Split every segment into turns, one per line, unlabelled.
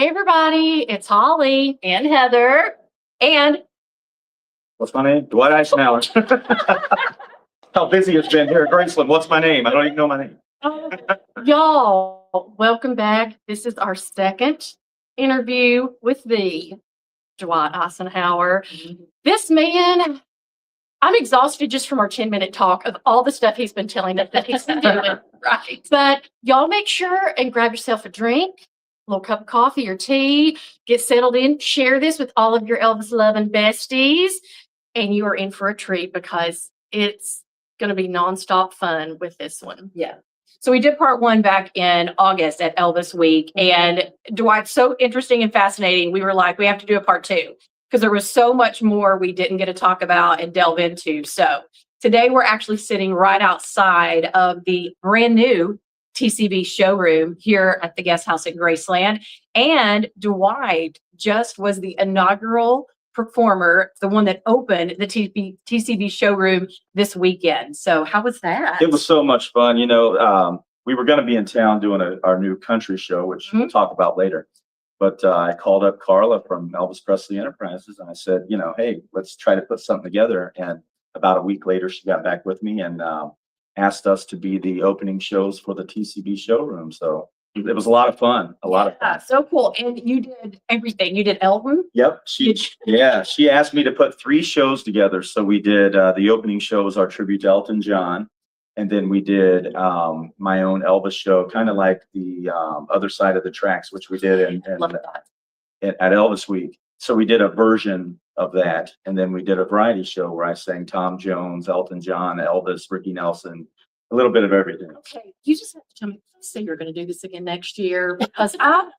Hey everybody, it's Holly and Heather and
What's my name? Dwight Icenhower. How busy it's been here at Graceland. What's my name? I don't even know my name.
y'all, welcome back. This is our second interview with the Dwight Icenhower. This man, I'm exhausted just from our 10-minute talk of all the stuff he's been telling us that he's been doing. Right. But y'all make sure and grab yourself a drink, a little cup of coffee or tea, get settled in, share this with all of your Elvis loving besties, and you are in for a treat because it's going to be nonstop fun with this one.
Yeah. So we did part one back in August at Elvis Week, and Dwight's so interesting and fascinating. We were like, we have to do a part two because there was so much more we didn't get to talk about and delve into. So today we're actually sitting right outside of the brand new TCB showroom here at the guest house at Graceland. And Dwight just was the inaugural performer, the one that opened the TCB showroom this weekend. So how was that?
It was so much fun. We were going to be in town doing our new country show, which we'll talk about later. But I called up Carla from Elvis Presley Enterprises and I said, hey, let's try to put something together. And about a week later, she got back with me and asked us to be the opening shows for the TCB showroom. So it was a lot of fun. A lot of fun.
So cool. And you did everything. You did Elton?
Yep. She asked me to put 3 shows together. So we did the opening show was our tribute to Elton John. And then we did my own Elvis show, kind of like the other side of the tracks, which we did at Elvis Week. So we did a version of that. And then we did a variety show where I sang Tom Jones, Elton John, Elvis, Ricky Nelson, a little bit of everything.
Okay, you just have to tell me, say you're going to do this again next year because I'm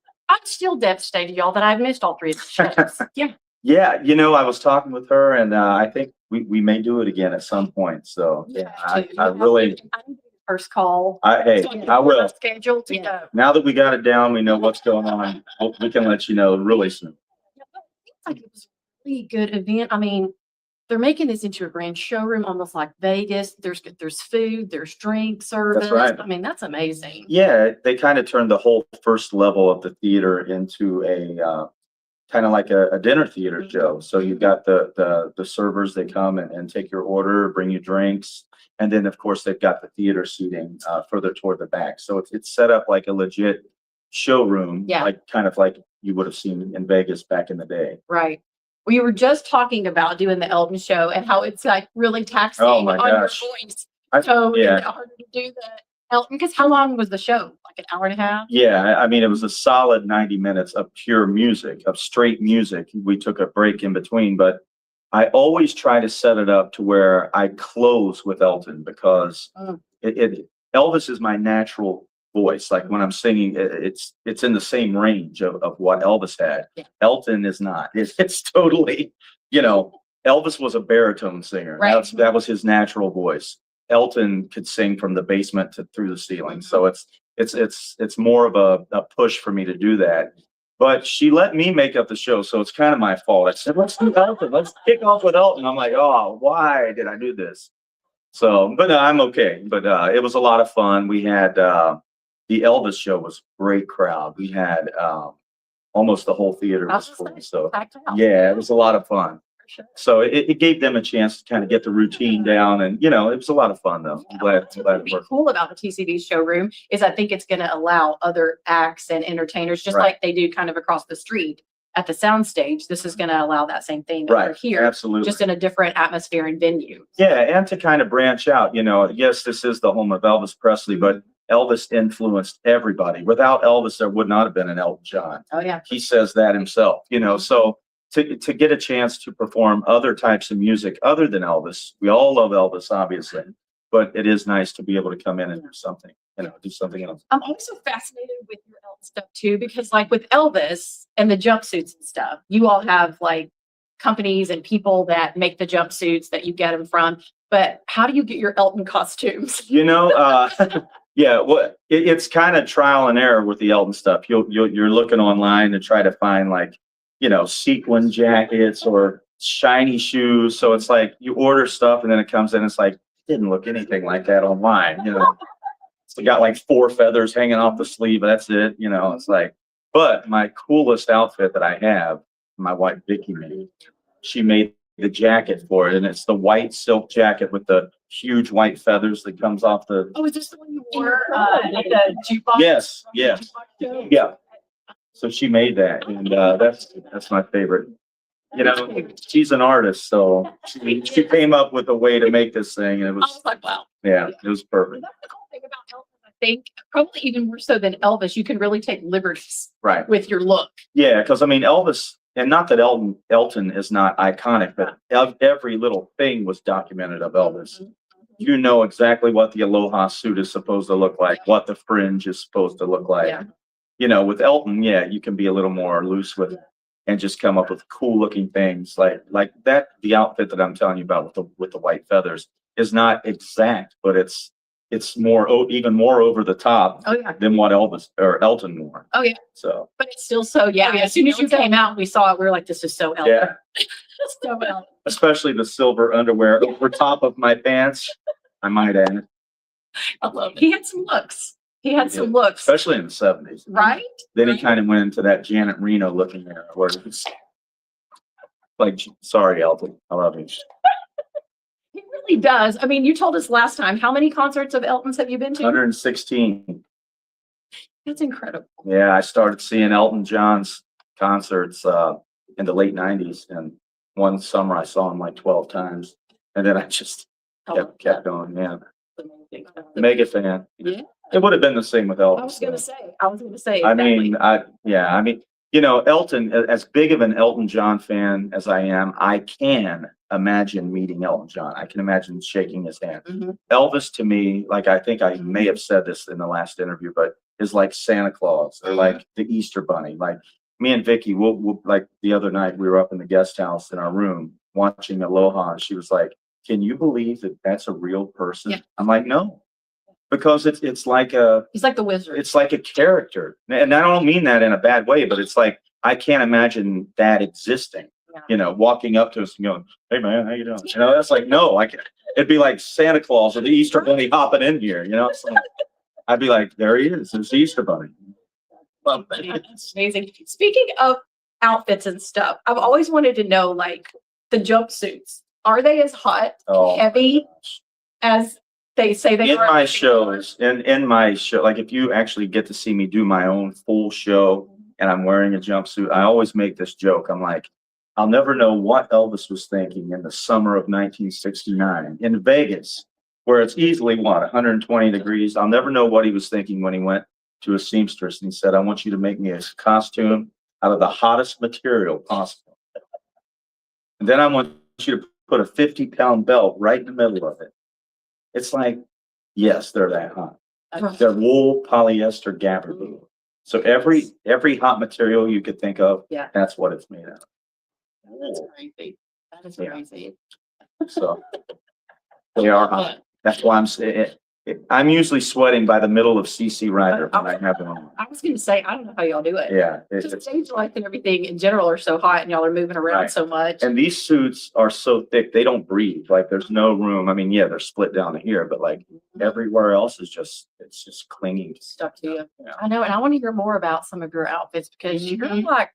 still devastated, y'all, that I've missed all 3 of the shows. Yeah.
Yeah, I was talking with her, and I think we may do it again at some point. So yeah, I really.
I'm the first call.
I will.
Scheduled to go.
Now that we got it down, we know what's going on. We can let you know really soon.
Like it was a really good event. I mean, they're making this into a grand showroom, almost like Vegas. There's food, there's drink service.
That's right.
I mean, that's amazing.
Yeah, they kind of turned the whole first level of the theater into a kind of like a dinner theater show. So you've got the servers, they come and take your order, bring you drinks. And then of course they've got the theater seating further toward the back. So it's set up like a legit showroom, like kind of like you would have seen in Vegas back in the day.
Right. We were just talking about doing the Elton show and how it's like really taxing on your voice. So it's harder to do the Elton, because how long was the show? Like an hour and a half?
Yeah, I mean, it was a solid 90 minutes of pure music, of straight music. We took a break in between, but I always try to set it up to where I close with Elton because Elvis is my natural voice. Like when I'm singing, it's in the same range of what Elvis had. Yeah. Elton is not. It's totally, Elvis was a baritone singer. Right. That was his natural voice. Elton could sing from the basement through the ceiling. So it's more of a push for me to do that. But she let me make up the show, so it's kind of my fault. I said, let's do Elton. Let's kick off with Elton. I'm like, oh, why did I do this? So, but I'm okay. But it was a lot of fun. We had the Elvis show was a great crowd. We had almost the whole theater was full. So yeah, it was a lot of fun. So it gave them a chance to kind of get the routine down, and it was a lot of fun though. I'm glad it worked.
Cool about the TCB showroom is I think it's going to allow other acts and entertainers, just like they do kind of across the street at the soundstage. This is going to allow that same thing over here,
absolutely,
just in a different atmosphere and venue.
Yeah, and to kind of branch out. Yes, this is the home of Elvis Presley, but Elvis influenced everybody. Without Elvis, there would not have been an Elton John.
Oh yeah,
he says that himself. So. To get a chance to perform other types of music other than Elvis. We all love Elvis, obviously, but it is nice to be able to come in and do something, do something else.
I'm also fascinated with your Elvis stuff too, because like with Elvis and the jumpsuits and stuff, you all have like companies and people that make the jumpsuits that you get them from. But how do you get your Elton costumes?
Yeah, well, it's kind of trial and error with the Elton stuff. You're looking online to try to find like, sequin jackets or shiny shoes. So it's like you order stuff and then it comes in. It's like, it didn't look anything like that online. It's got like 4 feathers hanging off the sleeve. But that's it. It's like, But my coolest outfit that I have, my wife Vicky made. She made the jacket for it, and it's the white silk jacket with the huge white feathers that comes off the.
Oh, is this the one you wore at the jukebox?
Yes, yes, yeah. So she made that, and that's my favorite. You know, she's an artist, so she came up with a way to make this thing, and it
I
was,
was like, wow.
yeah, it was perfect.
That's the cool thing about Elvis, I think, probably even more so than Elvis, you can really take liberties
Right.
with your look.
Yeah, because I mean, Elvis, and not that Elton is not iconic, but every little thing was documented of Elvis. You know exactly what the aloha suit is supposed to look like, what the fringe is supposed to look like.
Yeah.
You know, with Elton, yeah, you can be a little more loose with and just come up with cool looking things like that. The outfit that I'm telling you about with the white feathers is not exact, but it's more even more over the top
Oh, yeah.
than what Elvis or Elton wore.
Oh, yeah.
So
But it's still so, yeah.
Oh, yeah.
As soon as you came out, we saw it. We were like, this is so Elvis.
yeah,
So Elvis.
especially the silver underwear over top of my pants, I might add,
I love it. He had some looks. He had some looks.
especially in the 70s.
Right?
Then he
Right.
kind of went into that Janet Reno looking era where it's like, sorry, Elton, I love you.
He really does. I mean, you told us last time, how many concerts of Elton's have you been to?
116.
That's incredible.
Yeah, I started seeing Elton John's concerts in the late 90s, and one summer I saw him like 12 times, and then I just kept going. Yeah, mega fan.
Yeah.
It would have been the same with Elvis.
I was going
though.
to say, I was going to say.
I
exactly.
mean, I mean, you know, Elton, as big of an Elton John fan as I am, I can imagine meeting Elton John. I can imagine shaking his hand.
Mhm.
Elvis to me, like I think I may have said this in the last interview, but is like Santa Claus or like the Easter Bunny. Like me and Vicky, we'll like the other night we were up in the guest house in our room watching Aloha, and she was like, "Can you believe that that's a real person?"
Yeah.
I'm like, "No," because it's like
He's like the wizard.
it's like a character, and I don't mean that in a bad way, but it's like I can't imagine that existing.
Yeah.
You know, walking up to us and going, "Hey man, how you doing?" You know, that's like no, I can't. It'd be like Santa Claus or the Easter Bunny hopping in here. You know, it's like, I'd be like, "There he is, it's the Easter Bunny."
Love that. That's amazing. Speaking of outfits and stuff, I've always wanted to know, like, the jumpsuits. Are they as hot,
Oh.
heavy as they say they
In
are?
my shows, in my show, like if you actually get to see me do my own full show and I'm wearing a jumpsuit, I always make this joke. I'm like, I'll never know what Elvis was thinking in the summer of 1969 in Vegas, where it's easily 120 degrees. I'll never know what he was thinking when he went to a seamstress and he said, "I want you to make me a costume out of the hottest material possible. And then I want you to put a 50-pound belt right in the middle of it." It's like, yes, they're that hot. They're wool, polyester, gabardine. So every hot material you could think of,
Yeah.
that's what it's made of.
That's crazy. That is
Yeah.
crazy.
So they are hot. That's why I'm saying I'm usually sweating by the middle of CC Rider when I have them on.
I was going to say, I don't know how y'all do it.
Yeah,
Just
it's,
stage life and everything in general are so hot and y'all are moving around
Right.
so much.
and these suits are so thick they don't breathe. Like there's no room. I mean, yeah, they're split down to here, but like everywhere else is it's just clinging.
Stuck to you.
I know, and I want to hear more about some of your outfits because you're
Mhm.
like,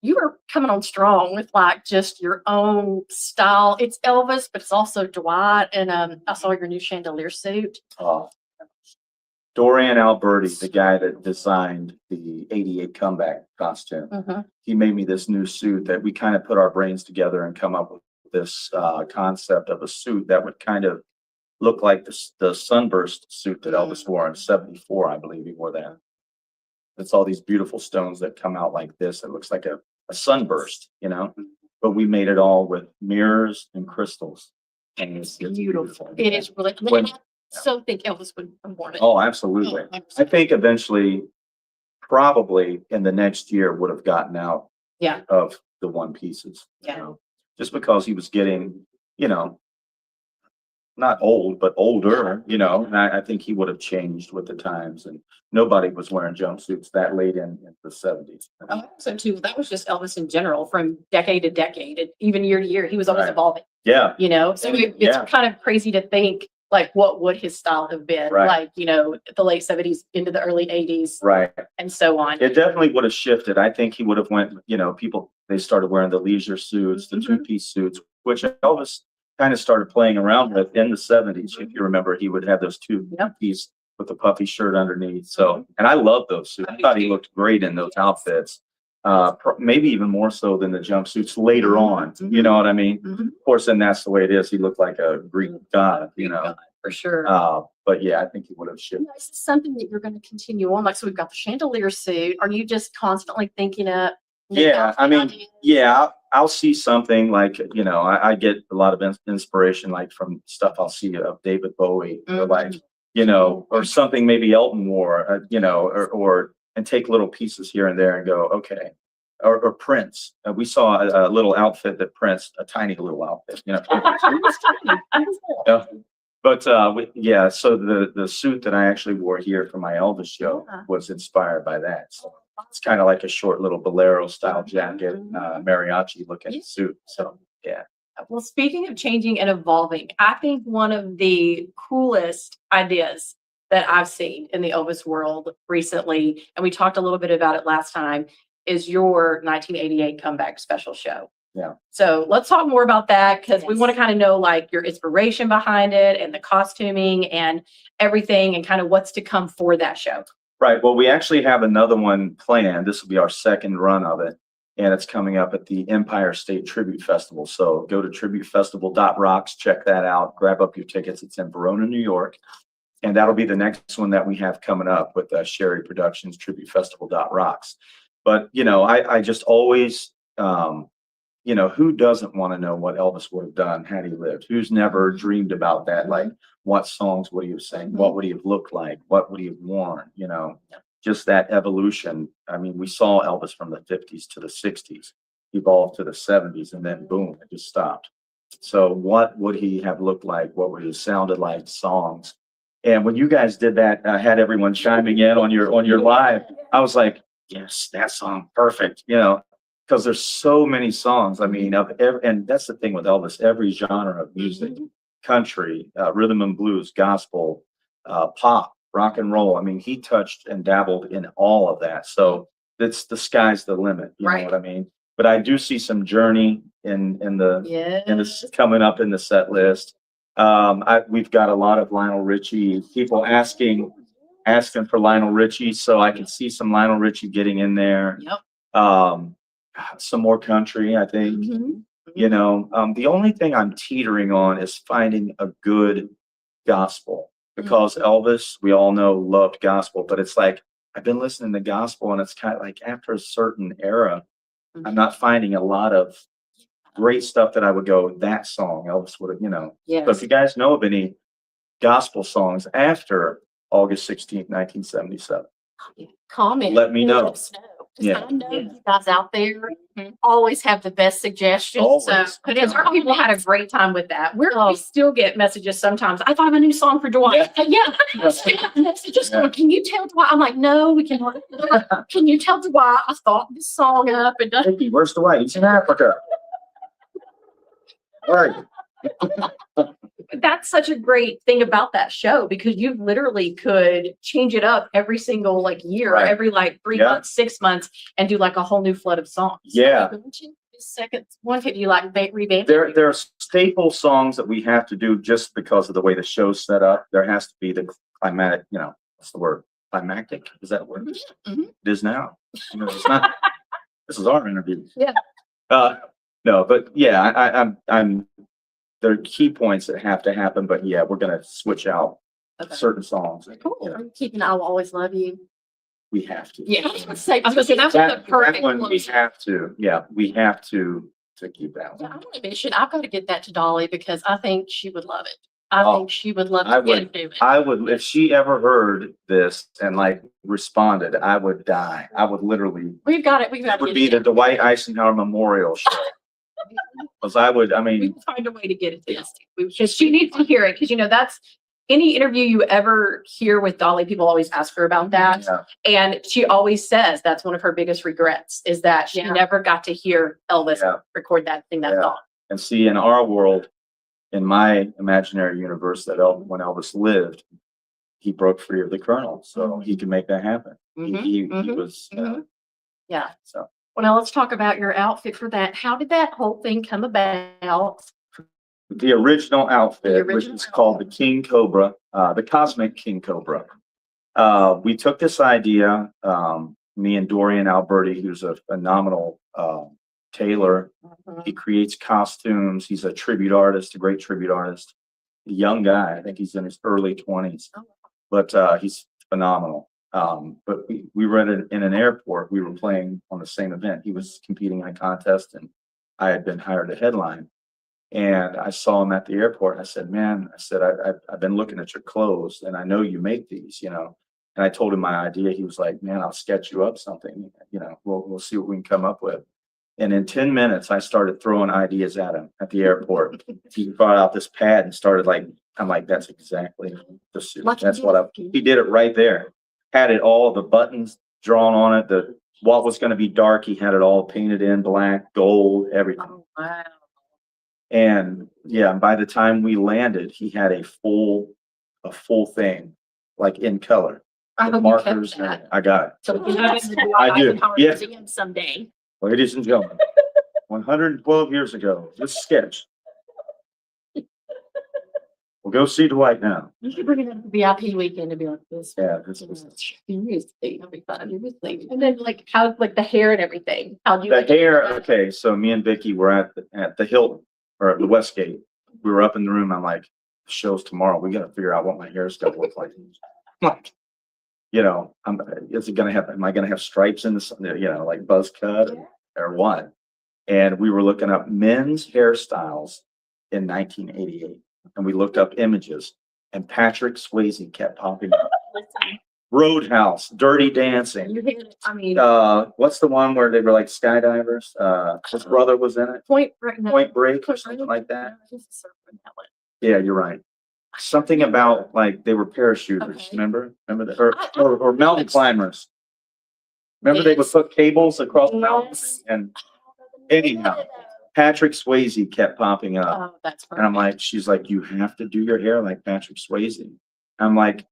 you are coming on strong with like just your own style. It's Elvis, but it's also Dwight. And I saw your new chandelier suit.
Oh. Dorian Alberti, the guy that designed the '88 comeback costume, he made me this new suit that we kind of put our brains together and come up with this concept of a suit that would kind of look like the sunburst suit that Elvis wore in '74, I believe he wore that. It's all these beautiful stones that come out like this. It looks like a sunburst, you know, but we made it all with mirrors and crystals. And it's beautiful.
It is really,
When-
and I so think Elvis would have worn it.
Oh, absolutely. I think eventually, probably in the next year, would have gotten out
Yeah.
of the one pieces. you
Yeah.
know, Just because he was getting, you know, not old, but older, you know, and I think he would have changed with the times, and nobody was wearing jumpsuits that late in the '70s.
So too, that was just Elvis in general from decade to decade and even year to year. He was always
Right.
evolving,
Yeah,
you know? So it's
Yeah.
kind of crazy to think like what would his style have been,
Right.
like, the late 70s into the early 80s
Right.
and so on.
It definitely would have shifted. I think he would have went, people, they started wearing the leisure suits, the two-piece suits, which Elvis kind of started playing around with in the 70s. If you remember, he would have those two-piece with the puffy shirt underneath. So, and I love those suits. I thought he looked great in those outfits. Maybe even more so than the jumpsuits later on. You know what I mean? Of course, and that's the way it is. He looked like a Greek god,
For sure.
But yeah, I think he would have shifted.
Is this something that you're going to continue on? Like, so we've got the chandelier suit. Are you just constantly thinking up? new
Yeah, I
outfit
mean,
ideas?
yeah, I'll see something like, I get a lot of inspiration, like from stuff I'll see of David Bowie or like, or something maybe Elton wore, and take little pieces here and there and go, okay. Or Prince. We saw a little outfit that Prince, a tiny little outfit, Yeah. But so the suit that I actually wore here for my Elvis show was inspired by that. So it's kind of like a short little bolero style jacket, mariachi looking suit. So yeah.
Well, speaking of changing and evolving, I think one of the coolest ideas that I've seen in the Elvis world recently, and we talked a little bit about it last time, is your 1988 comeback special show.
Yeah.
So let's talk more about that, because we
Yes.
want to kind of know like your inspiration behind it and the costuming and everything and kind of what's to come for that show.
Right. Well, we actually have another one planned. This will be our second run of it. And it's coming up at the Empire State Tribute Festival. So go to tributefestival.rocks, check that out, grab up your tickets. It's in Verona, New York. And that'll be the next one that we have coming up with Sherry Productions, tributefestival.rocks. But, I just always, who doesn't want to know what Elvis would have done had he lived? Who's never dreamed about that? Like, what songs would he have sang? What would he have looked like? What would he have worn? Just that evolution. I mean, we saw Elvis from the 50s to the 60s, evolve to the 70s, and then boom, it just stopped. So what would he have looked like? What would he have sounded like? Songs. And when you guys did that, I had everyone chiming in on your live. I was like, yes, that song, perfect. Because there's so many songs. I mean, and that's the thing with Elvis, every genre of music, country, rhythm and blues, gospel, pop, rock and roll. I mean, he touched and dabbled in all of that. So it's the sky's the limit. You know what I mean? But I do see some Journey in the coming up in the set list. We've got a lot of Lionel Richie, people asking for Lionel Richie. So I can see some Lionel Richie getting in there. Some more country, I think. The only thing I'm teetering on is finding a good gospel, because Elvis, we all know, loved gospel, but it's like I've been listening to gospel and it's kind of like after a certain era, I'm not finding a lot of great stuff that I would go, that song Elvis would have,
Yes.
So if you guys know of any gospel songs after August 16th, 1977,
Comment.
Let me know.
Let us know. 'Cause
Yeah.
I know you guys out there always have the best suggestions.
Always.
Because our people had a great time with that. We
Oh.
still get messages sometimes. I thought of a new song for Dwight.
Messages going, can you tell Dwight? I'm like, no, we can. Can you tell Dwight I thought this song up and done.
Hey, where's Dwight? He's in Africa. All right.
That's such a great thing about that show, because you literally could change it up every single year,
Right.
every 3 months, 6 months, and do a whole new flood of songs.
Yeah.
This second one, could you revamp?
There are staple songs that we have to do just because of the way the show's set up. There has to be the climatic, what's the word? Climactic? Is that a word?
Mhm.
It is now. It's not. This is our interview.
Yeah.
No, but yeah, I'm there are key points that have to happen, but yeah, we're gonna switch out certain songs.
Cool. Keeping I Will Always Love You.
We have to.
Yeah. I was gonna say
that's
That
the perfect
one we
closure.
have to. Yeah, we have to keep that
Yeah,
one.
I'm on a mission. I've got to get that to Dolly because I think she would love it. I
Oh,
think she would love
I
to get
would-
into it.
I would, if she ever heard this and responded, I would die. I would literally,
We've got it. We've got
it would be the Dwight Icenhower Memorial Show. Because
We
mean,
will find a way to get it to us. Because she needs to hear it. Because that's any interview you ever hear with Dolly, people always ask her about that.
yeah,
And she always says that's one of her biggest regrets, is that she
Yeah.
never got to hear Elvis
Yeah.
record that
Yeah.
song.
and see, in our world, in my imaginary universe that when Elvis lived, he broke free of the Colonel, so he could make that happen. He was,
Yeah.
so.
Well, now let's talk about your outfit for that. How did that whole thing come about?
The original outfit,
The
which
original
is called the King Cobra, the Cosmic King Cobra. We took this idea, me and Dorian Alberti, who's a phenomenal tailor. He creates costumes. He's a tribute artist, a great tribute artist. A young guy. I think he's in his early 20s, but he's phenomenal. But we were in an airport. We were playing on the same event. He was competing in a contest, and I had been hired to headline. And I saw him at the airport. I said, "Man," I said, I've been looking at your clothes, and I know you make these, you know." And I told him my idea. He was like, "Man, I'll sketch you up something. You know, we'll see what we can come up with." And in 10 minutes, I started throwing ideas at him at the airport. He brought out this pad and started like, I'm like, "That's exactly the suit. That's what he did it right there. Had it all, the buttons drawn on it, what was going to be dark, he had it all painted in black, gold, everything."
Oh, wow.
And yeah, by the time we landed, he had a full thing, like in color.
I
The
hope you kept
markers, and
that.
I got it.
So we can have it in the
I do,
Icenhower
yes.
Museum someday.
Ladies and gentlemen, 112 years ago, this sketch. We'll go see Dwight now.
You should bring it up to the VIP weekend to be like this.
Yeah, this was
Seriously, that'd be fun. And then like how like the hair and everything. How'd you
the
like to do
hair.
that?
Okay, so me and Vicky were at the Hilton or at the Westgate. We were up in the room. I'm like, "The show's tomorrow. We got to figure out what my hair's gonna look like." Like, you know, is it gonna have? Am I gonna have stripes in the, you know, like buzz cut or what? And we were looking up men's hairstyles in 1988, and we looked up images, and Patrick Swayze kept popping up.
Listen,
Roadhouse, Dirty Dancing.
you hit it. I mean,
What's the one where they were like skydivers? His brother was in it.
Point Break. No,
Point Break or something like that.
Just a surfing helmet.
Yeah, you're right. Something about like they were parachuters.
Okay.
Remember that, or mountain climbers. Remember they would
Yes.
put cables across
Yes.
mountains, and anyhow, Patrick Swayze kept popping up.
Oh, that's
And I'm like, she's like, "You have to do your hair like Patrick Swayze." I'm like,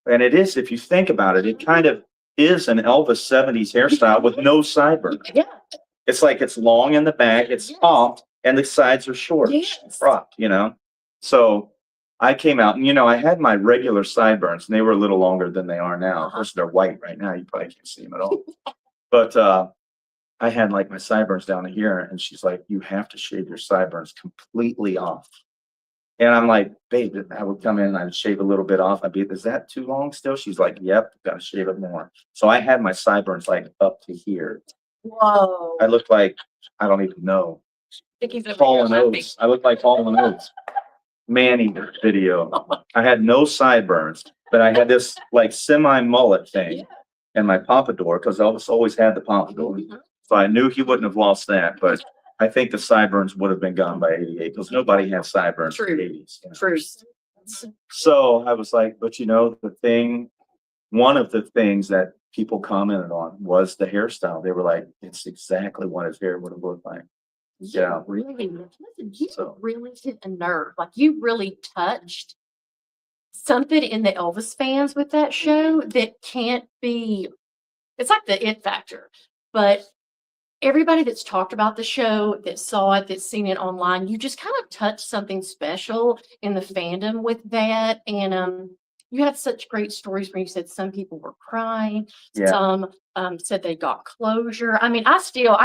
and it is, if you think about it, it kind of is an Elvis 70s hairstyle with no sideburn.
Yeah.
It's like it's long in the back, it's
Yes.
popped, and the sides are short,
Yes.
cropped, you know? So I came out and, you know, I had my regular sideburns and they were a little longer than they are now. Of course, they're white right now. You probably can't see them at all. But I had like my sideburns down to here, and she's like, "You have to shave your sideburns completely off." And I'm like, "Babe," I would come in and I'd shave a little bit off. I'd be, "Is that too long still?" She's like, "Yep, gotta shave it more." So I had my sideburns like up to here.
Whoa.
I looked like, I don't even know,
Vicky's over
Hall
here
and
laughing.
Oates. I looked like Hall and Oates. Man-eater video. I had no sideburns, but I had this like semi-mullet thing
Yeah.
and my pompadour, because Elvis always had the pompadour.
Mhm.
So I knew he wouldn't have lost that, but I think the sideburns would have been gone by 88 because nobody had sideburns in
True.
the 80s. You know?
True.
So I was like, but you know, one of the things that people commented on was the hairstyle. They were like, "It's exactly what his hair would have looked like." Yeah.
Really, listen, you
So-
really hit a nerve. Like you really touched something in the Elvis fans with that show that can't be, it's like the it factor. But everybody that's talked about the show, that saw it, that's seen it online, you just kind of touched something special in the fandom with that. And you had such great stories where you said some people were crying,
Yeah.
some said they got closure. I mean, I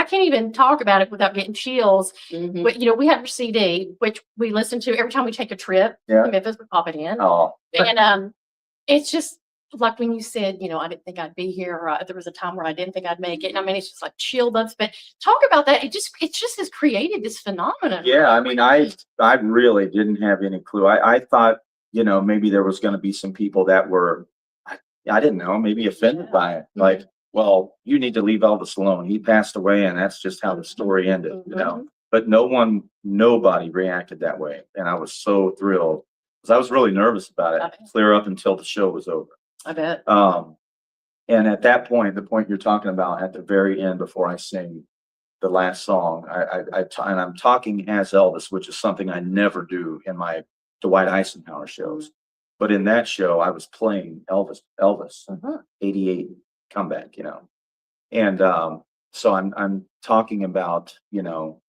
can't even talk about it without getting chills.
Mhm.
But you know, we have your CD, which we listen to every time we take a trip
Yeah.
to Memphis. We pop it in,
Oh,
and it's just like when you said, you know, "I didn't think I'd be here," or there was a time where I didn't think I'd make it. And I mean, it's just like chill bumps. But talk about that. It just has created this phenomenon.
yeah. I mean, I really didn't have any clue. I thought, you know, maybe there was going to be some people that were, I didn't know, maybe offended by it. Like, well, you need to leave Elvis alone. He passed away, and that's just how the story ended, you know. But nobody reacted that way, and I was so thrilled because I was really nervous about it, clear up until the show was over.
I bet.
And at that point, the point you're talking about at the very end before I sing, the last song, and I'm talking as Elvis, which is something I never do in my Dwight Icenhower shows. But in that show, I was playing Elvis,
Mhm.
88 comeback, you know. And so I'm talking about, you know,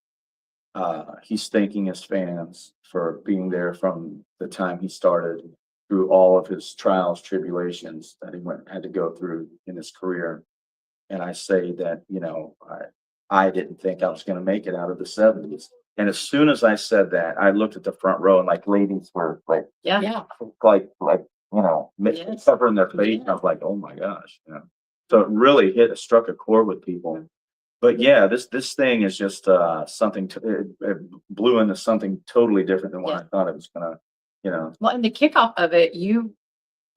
he's thanking his fans for being there from the time he started through all of his trials, tribulations that he had to go through in his career. And I say that, you know, I didn't think I was going to make it out of the 70s. And as soon as I said that, I looked at the front row and like ladies were like,
Yeah.
like, you know,
Yes.
covering their face. I was like, oh my gosh, you know. So it really struck a chord with people. But yeah, this thing is just something it blew into something totally different than what I thought it was gonna, you know.
Well, and the kickoff of it, you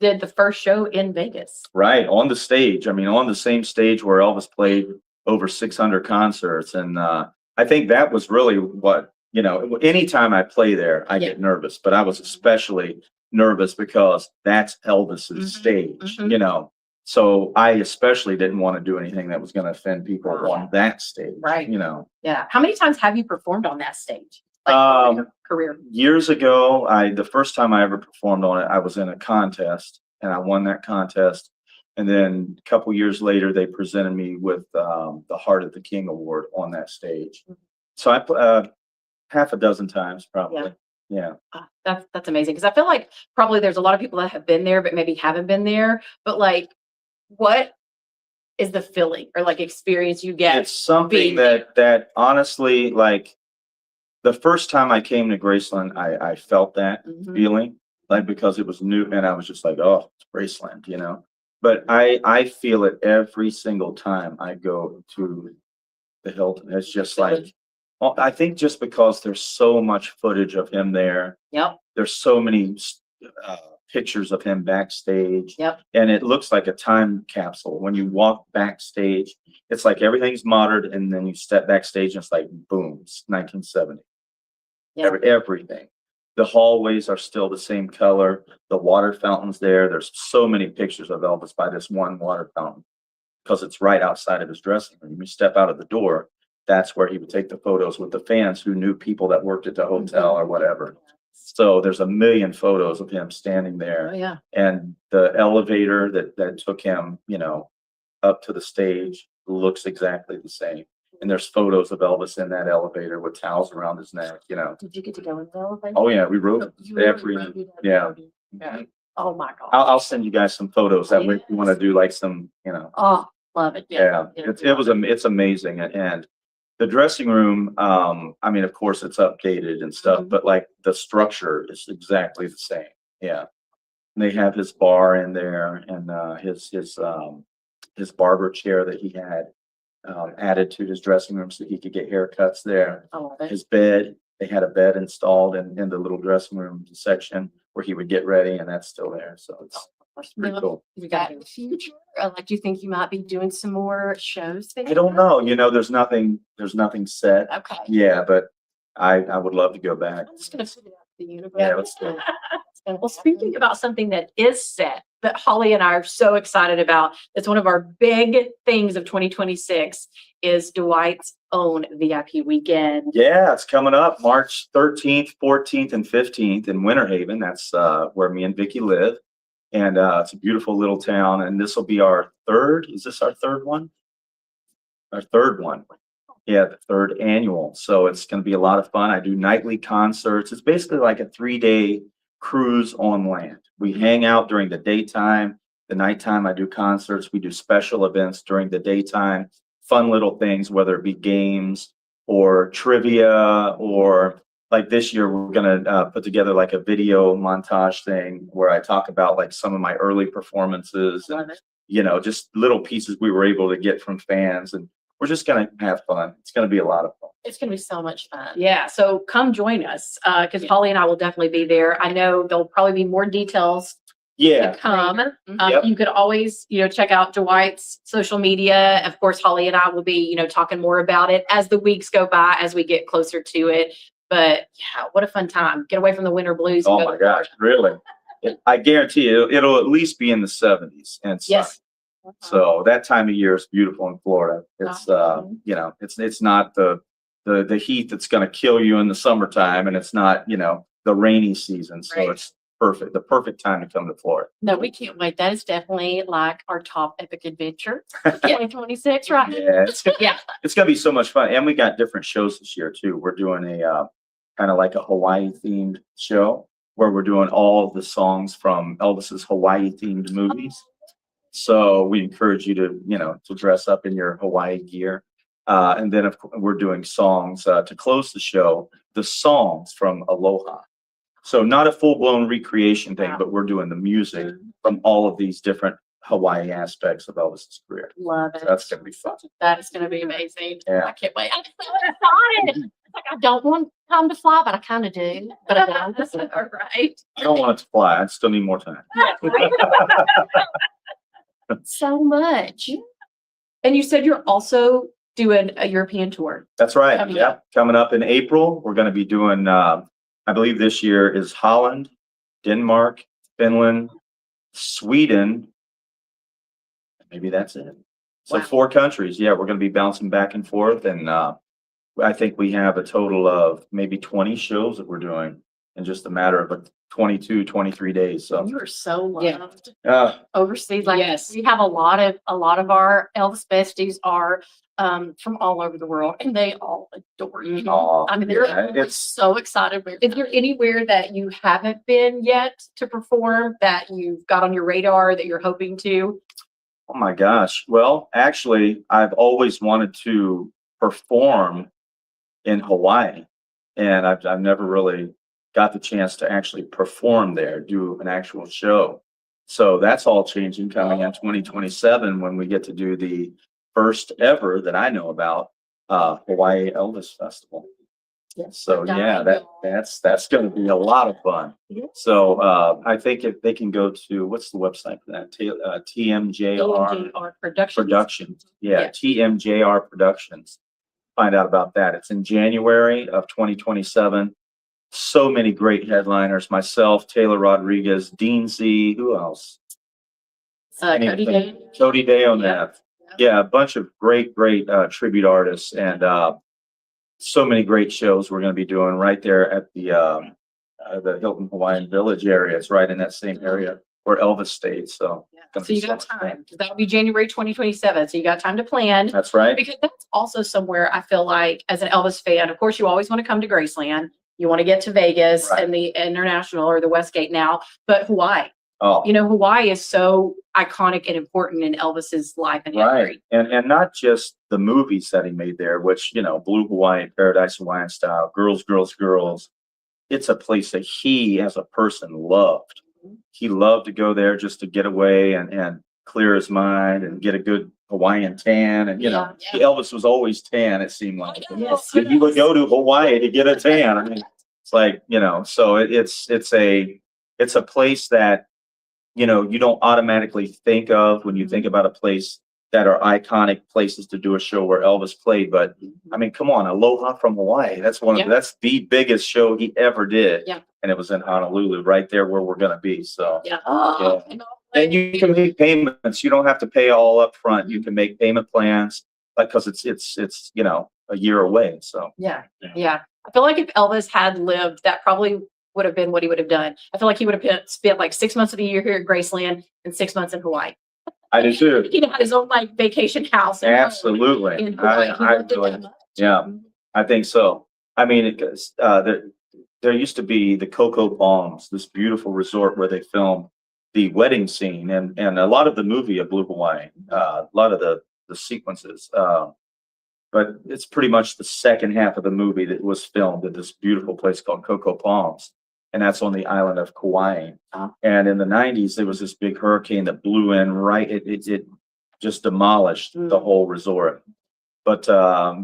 did the first show in Vegas.
Right, on the stage. I mean, on the same stage where Elvis played over 600 concerts. And I think that was really what, you know, anytime I play there, I get nervous, but I was especially nervous because that's Elvis's stage, you know. So I especially didn't want to do anything that was going to offend people on that stage,
Right.
you know.
Yeah. How many times have you performed on that stage? Like in your career?
Years ago, the first time I ever performed on it, I was in a contest and I won that contest. And then a couple years later, they presented me with the Heart of the King Award on that stage. So I half a dozen times probably. Yeah.
That's amazing. Because I feel like probably there's a lot of people that have been there, but maybe haven't been there. But like, what is the feeling or like experience you get?
It's something
being there?
that honestly, like the first time I came to Graceland, I felt that feeling, like because it was new and I was just like, oh, it's Graceland, you know. But I feel it every single time I go to the Hilton. It's just like, well, I think just because there's so much footage of him there.
Yep.
There's so many pictures of him backstage.
Yep.
And it looks like a time capsule. When you walk backstage, it's like everything's modern, and then you step backstage and it's like, boom, it's 1970.
Yeah.
Everything. The hallways are still the same color. The water fountain's there. There's so many pictures of Elvis by this one water fountain because it's right outside of his dressing room. You step out of the door, that's where he would take the photos with the fans who knew people that worked at the hotel or whatever. So there's a million photos of him standing there.
Oh yeah.
And the elevator that took him, you know, up to the stage looks exactly the same. And there's photos of Elvis in that elevator with towels around his neck, you know.
Did you get to go in the elevator?
Oh yeah, we wrote every, yeah.
Oh my God.
I'll send you guys some photos that way if you want to do like some, you know.
Oh, love it.
Yeah, it's amazing. And the dressing room, I mean, of course it's updated and stuff, but like the structure is exactly the same. Yeah. And they have his bar in there and his barber chair that he had added to his dressing room so he could get haircuts there.
I love it.
His bed, they had a bed installed in the little dressing room section where he would get ready, and that's still there. So it's pretty cool.
You got in the future? Or like, do you think you might be doing some more shows there?
I don't know. You know, there's nothing set.
Okay.
Yeah, but I would love to go back.
I'm just gonna put it out to the universe.
Yeah, let's do it.
Well, speaking about something that is set that Holly and I are so excited about, it's one of our big things of 2026 is Dwight's own VIP weekend.
Yeah, it's coming up March 13th, 14th, and 15th in Winter Haven. That's where me and Vicky live. And it's a beautiful little town. And this will be our third. Is this our third one? Our third one. Yeah, the third annual. So it's going to be a lot of fun. I do nightly concerts. It's basically like a 3-day cruise on land. We hang out during the daytime. The nighttime, I do concerts. We do special events during the daytime. Fun little things, whether it be games or trivia, or like this year, we're going to put together like a video montage thing where I talk about like some of my early performances and, you know, just little pieces we were able to get from fans. And we're just going to have fun. It's going to be a lot of fun.
It's gonna be so much fun.
Yeah, so come join us because Holly and I will definitely be there. I know there'll probably be more details
Yeah.
to come.
Yep.
You could always, check out Dwight's social media. Of course, Holly and I will be, talking more about it as the weeks go by, as we get closer to it. But yeah, what a fun time. Get away from the winter blues.
Oh my gosh, really? I guarantee you, it'll at least be in the 70s and
Yes.
So that time of year is beautiful in Florida. It's,
Awesome.
you know, it's not the heat that's going to kill you in the summertime, and it's not, you know, the rainy season. So
Right.
it's perfect, the perfect time to come to Florida.
No, we can't wait. That is definitely like our top epic adventure, 2026, right?
Yeah,
Yeah.
it's gonna be so much fun. And we got different shows this year too. We're doing a kind of like a Hawaii themed show where we're doing all of the songs from Elvis's Hawaii themed movies. So we encourage you to, you know, to dress up in your Hawaii gear. And then we're doing songs to close the show, the songs from Aloha. So not a full blown recreation thing,
Wow.
but we're doing the music from all of these different Hawaii aspects of Elvis's career.
Love it.
So that's gonna be fun.
That is going to be amazing.
Yeah.
I can't wait. I'm so excited. It's like I don't want time to fly, but I kind of do. But I don't.
All right.
I don't want it to fly. I still need more time.
So much.
And you said you're also doing a European tour.
That's right.
Coming
Yeah. Coming up in April, we're going to be doing, I believe this year is Holland, Denmark, Finland, Sweden. Maybe that's it. So
Wow.
4 countries. Yeah. We're going to be bouncing back and forth. And I think we have a total of maybe 20 shows that we're doing in just a matter of 22, 23 days. So,
You are so
Yeah.
loved
Yes.
overseas. Like we have a lot of our Elvis besties are from all over the world, and they all adore you.
aw,
I mean, they're
yeah,
it's so excited.
Is there anywhere that you haven't been yet to perform that you've got on your radar that you're hoping to?
oh my gosh. Well, actually, I've always wanted to perform in Hawaii, and I've never really got the chance to actually perform there, do an actual show. So that's all changing coming in 2027 when we get to do the first ever that I know about Hawaii Elvis Festival.
Yes.
So yeah, that's going to be a lot of fun.
Yeah.
So I think if they can go to, what's the website for that? TMJR
Our production.
Productions. Yeah,
Yeah.
TMJR Productions. Find out about that. It's in January of 2027. So many great headliners. Myself, Taylor Rodriguez, Dean Z. Who else?
Cody Day.
Cody Dayonath. Yeah, a bunch of great tribute artists, and so many great shows we're going to be doing right there at the Hilton Hawaiian Village area. It's right in that same area where Elvis stayed. So, gonna
So
be
you
so
got
much fun.
time. That'll be January 2027. So you got time to plan.
That's right.
Because that's also somewhere I feel like as an Elvis fan, of course, you always want to come to Graceland. You want to get to Vegas
Right.
and the International or the Westgate now, but Hawaii,
Oh,
you know, Hawaii is so iconic and important in Elvis's life and
right.
history.
And not just the movies that he made there, which, you know, Blue Hawaii, Paradise Hawaiian Style, Girls, Girls, Girls. It's a place that he as a person loved. He loved to go there just to get away and clear his mind and get a good Hawaiian tan. And, you know, Elvis was always tan, it seemed like.
Yes.
He would go to Hawaii to get a tan. I mean, it's like, you know, so it's a place that, you know, you don't automatically think of when you think about a place that are iconic places to do a show where Elvis played. But I mean, come on, Aloha from Hawaii. That's that's the biggest show he ever did.
Yeah.
And it was in Honolulu, right there where we're going to be. So,
Yeah.
and you can make payments. You don't have to pay all up front. You can make payment plans because it's, you know, a year away. So,
Yeah. I feel like if Elvis had lived, that probably would have been what he would have done. I feel like he would have spent like 6 months of the year here at Graceland and 6 months in Hawaii.
I do too.
He had his own like vacation house. and home
Absolutely.
In Hawaii. He
I
loved it
really,
that much.
yeah, I think so. I mean, there used to be the Cocoa Palms, this beautiful resort where they filmed the wedding scene and a lot of the movie of Blue Hawaii, a lot of the sequences. But it's pretty much the second half of the movie that was filmed at this beautiful place called Cocoa Palms. And that's on the island of Kauai.
Oh.
And in the 90s, there was this big hurricane that blew in it just demolished the whole resort. But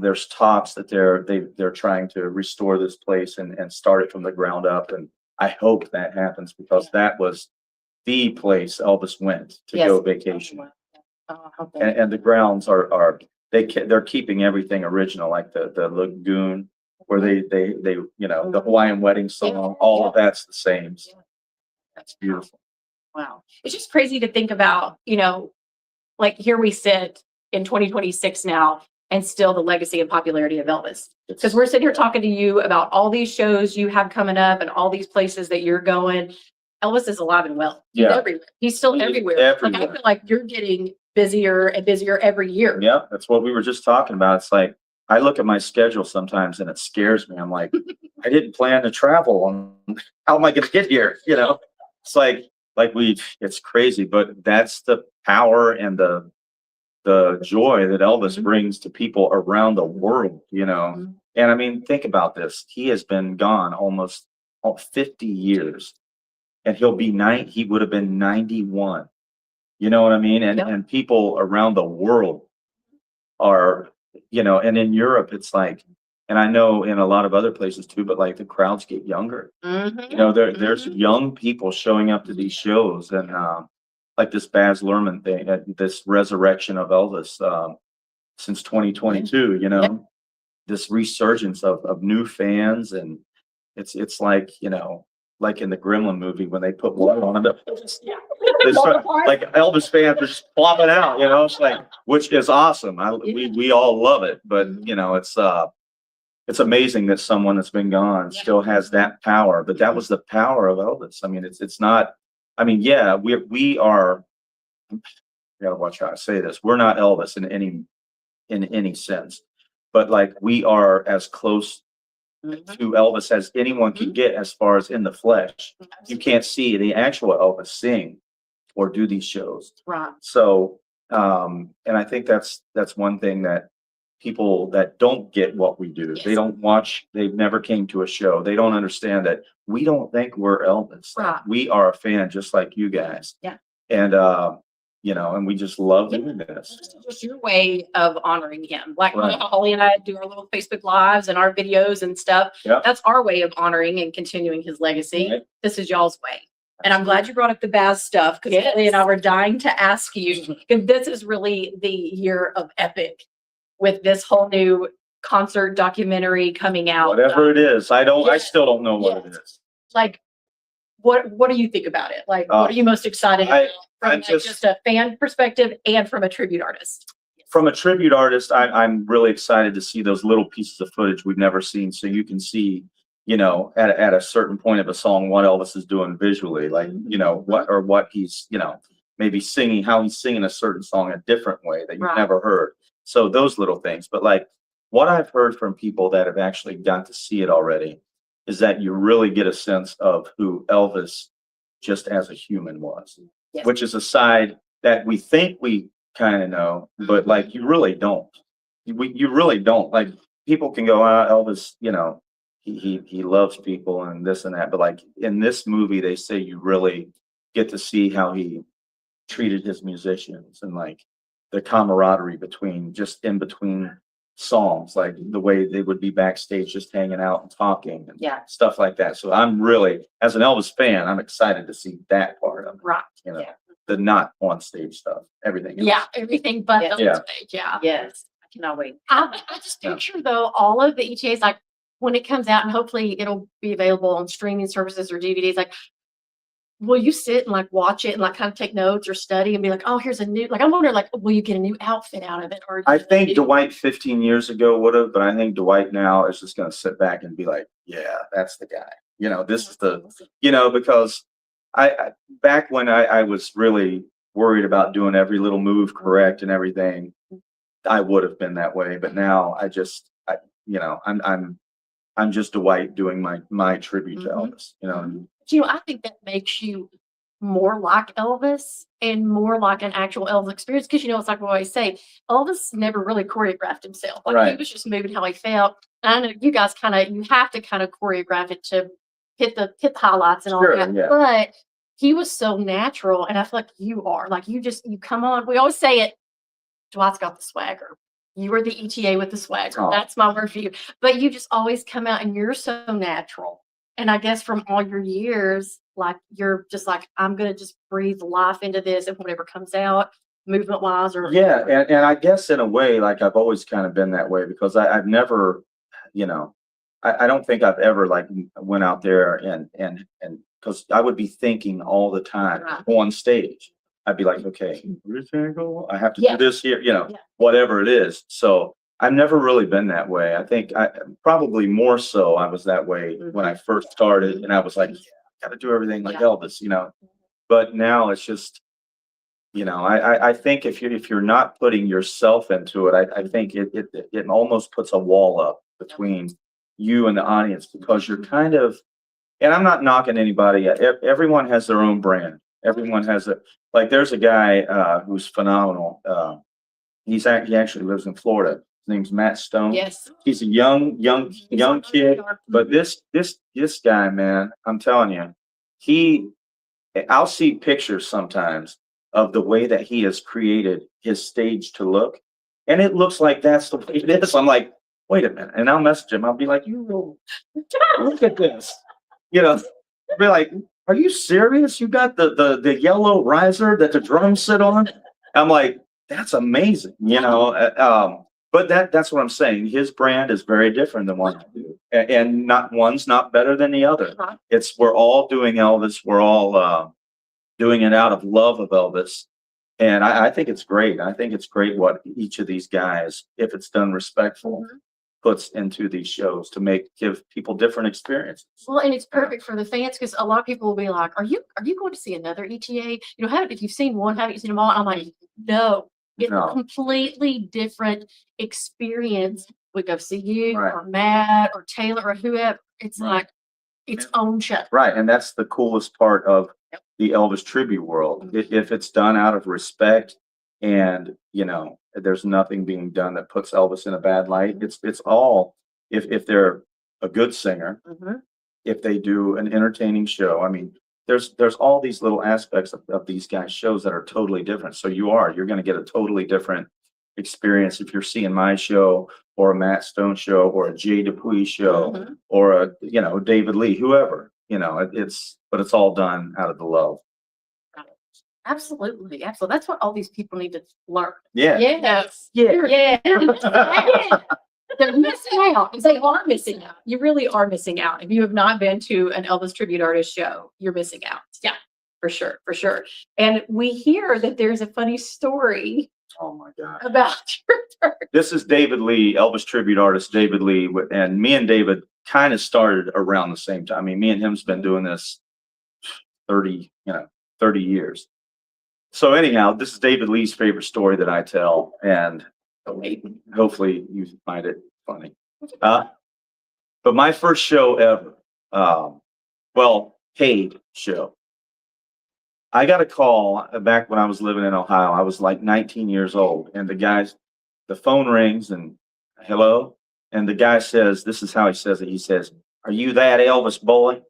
there's talks that they're trying to restore this place and start it from the ground up. And I hope that happens because that was the place Elvis went to go vacation. And the grounds they're keeping everything original, like the lagoon where they you know, the Hawaiian wedding song, all of that's the same. So that's beautiful.
Wow. It's just crazy to think about, you know, like here we sit in 2026 now, and still the legacy and popularity of Elvis. Because we're sitting here talking to you about all these shows you have coming up and all these places that you're going. Elvis is alive and well. He's
Yeah.
everywhere. He's still
He's
everywhere. Like, I
everywhere.
feel like you're getting busier and busier every year.
Yeah, that's what we were just talking about. It's like, I look at my schedule sometimes and it scares me. I'm like, I didn't plan to travel. How am I going to get here? You know, it's like it's crazy, but that's the power and the joy that Elvis brings to people around the world, you know. And I mean, think about this. He has been gone almost 50 years and he would have been 91. You know what I mean? And people around the world are, you know, and in Europe, it's like, and I know in a lot of other places too, but like the crowds get younger. You know, there's young people showing up to these shows, and like this Baz Luhrmann thing, this resurrection of Elvis since 2022, you know, this resurgence of new fans. And it's like, you know, like in the Gremlin movie when they put water on them. They start, like Elvis fans are just flopping out, you know, it's like, which is awesome. We all love it, but you know, it's amazing that someone that's been gone still has that power. But that was the power of Elvis. I mean, it's not. I mean, yeah, we are. I gotta watch how I say this. We're not Elvis in any sense, but like we are as close to Elvis as anyone can get as far as in the flesh. You can't see the actual Elvis sing or do these shows.
Right.
So, and I think that's one thing that people that don't get what we do, they don't watch, they've never came to a show. They don't understand that we don't think we're Elvis.
Right.
We are a fan just like you guys.
Yeah.
And, you know, and we just love doing this.
This is just your way of honoring him. Like
Right.
Holly and I do our little Facebook lives and our videos and stuff.
Yep.
That's our way of honoring and continuing his legacy.
Right.
This is y'all's way. And I'm glad you brought up the Baz stuff, because Holly and I were dying to ask you, because this is really the year of epic with this whole new concert documentary coming out.
Whatever it is, I still don't know what it is.
Like, what do you think about it? Like, what are you most excited about from just a fan perspective and from a tribute artist?
From a tribute artist, I'm really excited to see those little pieces of footage we've never seen, so you can see, you know, at a certain point of a song, what Elvis is doing visually, like, you know, what he's, you know, maybe singing, how he's singing a certain song a different way that you've never heard. So those little things. But like what I've heard from people that have actually got to see it already is that you really get a sense of who Elvis just as a human was, which is a side that we think we kind of know, but like you really don't. You really don't. Like people can go, Elvis, you know, he loves people and this and that, but like in this movie, they say you really get to see how he treated his musicians and like the camaraderie between songs, like the way they would be backstage just hanging out and talking and stuff like that. So I'm really, as an Elvis fan, I'm excited to see that part of it.
Right.
You know, the not on stage stuff, everything else.
Yeah, everything but the
Yeah.
on stage. Yeah.
Yes, I cannot wait.
I just picture though, all of the ETAs, like when it comes out and hopefully it'll be available on streaming services or DVDs, like, will you sit and like watch it and like kind of take notes or study and be like, oh, here's a new, like, I'm wondering, like, will you get a new outfit out of it? Or
I think Dwight 15 years ago would have, but I think Dwight now is just going to sit back and be like, yeah, that's the guy. You know, this is the, you know, because I back when I was really worried about doing every little move correct and everything, I would have been that way. But now you know, I'm just Dwight doing my tribute to Elvis, you know.
you know, I think that makes you more like Elvis and more like an actual Elvis experience. Because, you know, it's like what I always say, Elvis never really choreographed himself. Like he was just moving how he felt. And I know you guys you have to kind of choreograph it to hit the highlights and all that.
Yeah.
But he was so natural. And I feel like you are. Like you come on. We always say it, Dwight's got the swagger. You are the ETA with the swagger.
Oh.
That's my word for you. But you just always come out and you're so natural. And I guess from all your years, like you're just like, I'm going to just breathe life into this and whatever comes out, movement wise or.
Yeah. And I guess in a way, like I've always kind of been that way because I've never, you know, I don't think I've ever like went out there and because I would be thinking all the time on stage. I'd be like, okay, where's the angle? I have to
Yeah.
do this here,
Yeah.
whatever it is. So I've never really been that way. I think I probably more so I was that way when I first started, and I was like, got to do everything like
Yeah.
Elvis. But now it's just, I think if you're not putting yourself into it, I think it almost puts a wall up between you and the audience, because you're kind of, and I'm not knocking anybody. Everyone has their own brand. Everyone has there's a guy who's phenomenal. He actually lives in Florida. His name's Matt Stone.
Yes.
He's a young kid, but this guy, man, I'm telling you, I'll see pictures sometimes of the way that he has created his stage to look, and it looks like that's the way it is. I'm like, wait a minute, and I'll message him. I'll be like, look at this, be like, are you serious? You got the yellow riser that the drums sit on? I'm like, that's amazing, but that's what I'm saying. His brand is very different than what I do, and not one's not better than the other. We're all doing Elvis. We're all doing it out of love of Elvis, and I think it's great. I think it's great what each of these guys, if it's done respectful, puts into these shows to give people different experiences.
Well, and it's perfect for the fans, because a lot of people will be like, "Are you going to see another ETA? If you've seen one, haven't you seen them all?" I'm like, no. It's a completely different experience. We go see you or Matt or Taylor or whoever. It's like its own show.
Right. And that's the coolest part of the Elvis tribute world. If it's done out of respect, and, there's nothing being done that puts Elvis in a bad light. It's all, if they're a good singer, if they do an entertaining show. I mean, there's all these little aspects of these guys' shows that are totally different. So you're going to get a totally different experience if you're seeing my show or a Matt Stone show or a Jay Dupuis show or a David Lee, whoever, but it's all done out of the love.
Absolutely. Absolutely. That's what all these people need to learn.
Yeah.
Yes.
Yeah. They're missing out. They are missing out. You really are missing out. If you have not been to an Elvis tribute artist show, you're missing out. Yeah, for sure. For sure. And we hear that there's a funny story.
Oh my God.
About your turn.
This is David Lee, Elvis tribute artist David Lee, and me and David kind of started around the same time. I mean, me and him's been doing this 30 years. So anyhow, this is David Lee's favorite story that I tell, and hopefully you find it funny. But my first show ever, paid show. I got a call back when I was living in Ohio. I was like 19 years old, and the phone rings, and hello, and the guy says, this is how he says it. He says, "Are you that Elvis boy?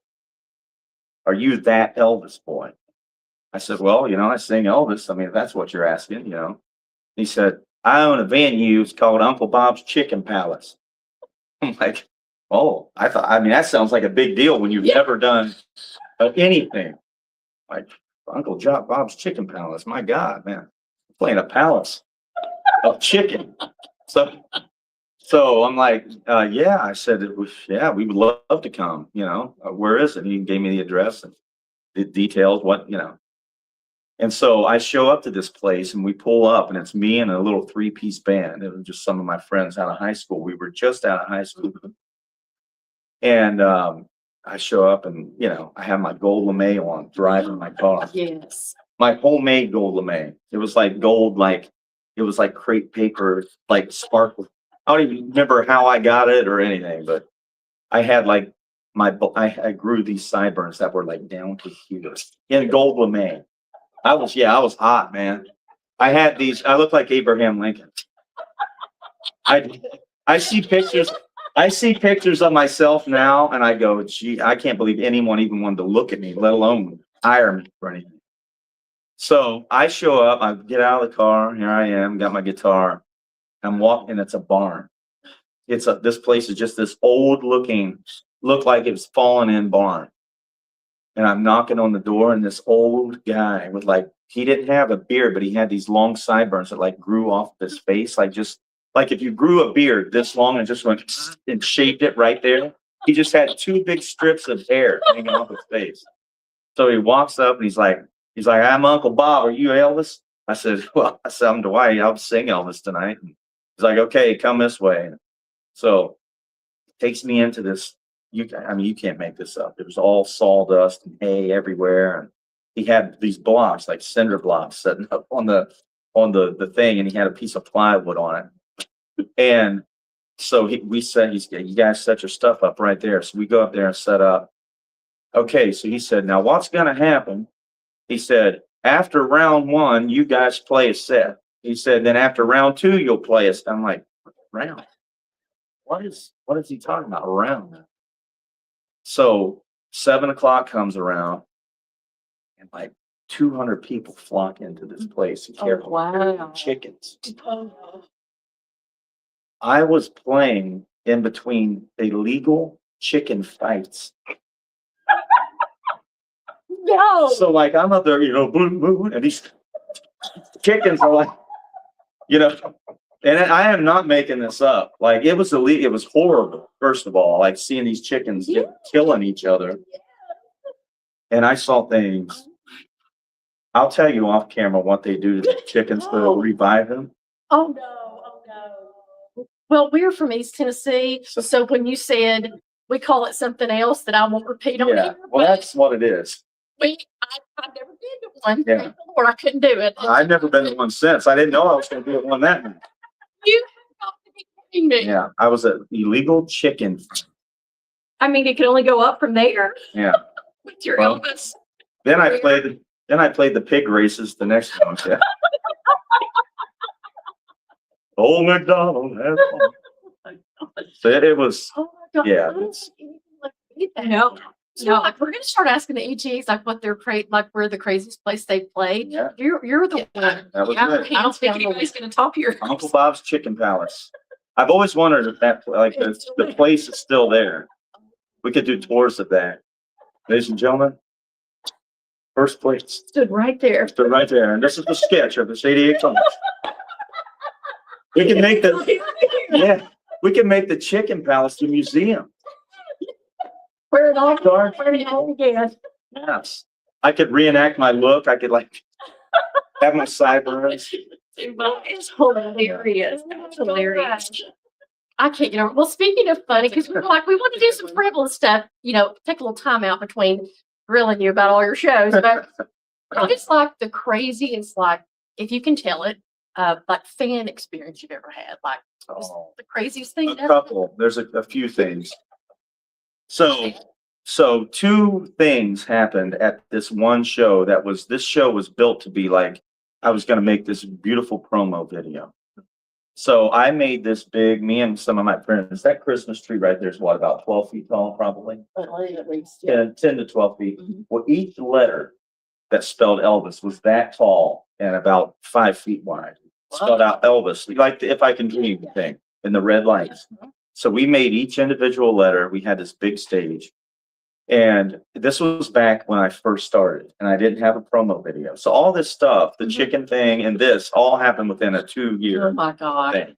Are you that Elvis boy?" I said, "Well, I sing Elvis. I mean, if that's what you're asking, He said, "I own a venue. It's called Uncle Bob's Chicken Palace." I'm like, oh, that sounds like a big deal when you've never done anything. Like, Uncle Bob's Chicken Palace. My God, man, I'm playing a palace of chicken. So I'm like, yeah. I said, we would love to come. Where is it? He gave me the address and the details. And so I show up to this place, and we pull up, and it's me and a little 3-piece band. It was just some of my friends out of high school. We were just out of high school. And I show up, and, I have my gold lame on, driving my car.
Yes.
My homemade gold lame. It was like gold, it was like crepe paper, like sparkle. I don't even remember how I got it or anything, but I had I grew these sideburns that were like down to here in gold lame. I was hot, man. I had these, I look like Abraham Lincoln. I see pictures of myself now, and I go, gee, I can't believe anyone even wanted to look at me, let alone hire me for anything. So I show up, I get out of the car, here I am, got my guitar. I'm walking, and it's a barn. This place is just this old looking, look like it was fallen in barn. And I'm knocking on the door, and this old guy with he didn't have a beard, but he had these long sideburns that grew off his face. Like if you grew a beard this long and just went and shaved it right there. He just had 2 big strips of hair hanging off his face. So he walks up, and he's like, He's like, I'm Uncle Bob. Are you Elvis? I said, well, I'm Dwight. I'll sing Elvis tonight. And he's like, okay, come this way. So takes me into this. You can't make this up. It was all sawdust and hay everywhere. And he had these blocks, like cinder blocks, setting up on the thing, and he had a piece of plywood on it. And so we said, you guys set your stuff up right there. So we go up there and set up. Okay, so he said, now what's going to happen? He said, after round 1, you guys play a set. He said, then after round 2, you'll play a set. I'm like, round? What is he talking about? Round? So 7 o'clock comes around, and like 200 people flock into this place.
Oh, wow.
Chickens. I was playing in between illegal chicken fights.
No.
So like I'm up there, boom, boom, and these chickens are like, and I am not making this up. Like it was illegal. It was horrible. First of all, like seeing these chickens killing each other. And I saw things. I'll tell you off camera what they do to the chickens to revive them.
Oh no. Well, we're from East Tennessee, so when you said we call it something else that I won't repeat on here.
Well, that's what it is.
I've never been to one.
Yeah.
Thank the Lord, I couldn't do it.
I've never been to one since. I didn't know I was going to do it one that night.
You have got to be kidding me.
Yeah, I was an illegal chicken.
I mean, it could only go up from there.
Yeah.
With your
Well,
Elvis.
Then I played the pig races the next one. Yeah. Old MacDonald had fun. So it was,
Oh my God.
Yeah,
I don't
it's-
think anything like that.
No.
So like, we're gonna start asking the ETAs like what their where the craziest place they played.
Yeah.
You're the one.
That was
Yeah,
it.
I don't think
hands down the
anybody's going to top your.
Uncle Bob's Chicken Palace. I've always wondered if the place is still there. We could do tours of that. Ladies and gentlemen, first place
stood right there.
stood right there. And this is the sketch of this 88 Thomas. We can make we can make the Chicken Palace the museum.
Where it all
Darn.
where it all began.
Yes. I could reenact my look. I could have my sideburns.
It's hilarious. That's hilarious.
I can't, well, speaking of funny, because we were like, we want to do some frivolous stuff, take a little time out between grilling you about all your shows. But what is like the craziest, like, if you can tell it, like fan experience you've ever had? Like, just the craziest thing
A
ever?
couple. There's a few things. So 2 things happened at this one show this show was built to be like, I was going to make this beautiful promo video. So I made this big, me and some of my friends, that Christmas tree right there is what, about 12 feet tall, probably?
At least,
10 to 12 feet.
Mhm.
Well, each letter that spelled Elvis was that tall and about 5 feet wide. Spelled out Elvis, like the If I Can Dream thing in the red lights. So we made each individual letter. We had this big stage. And this was back when I first started and I didn't have a promo video. So all this stuff, the chicken thing and this all happened within a 2-year
Oh my God.
thing.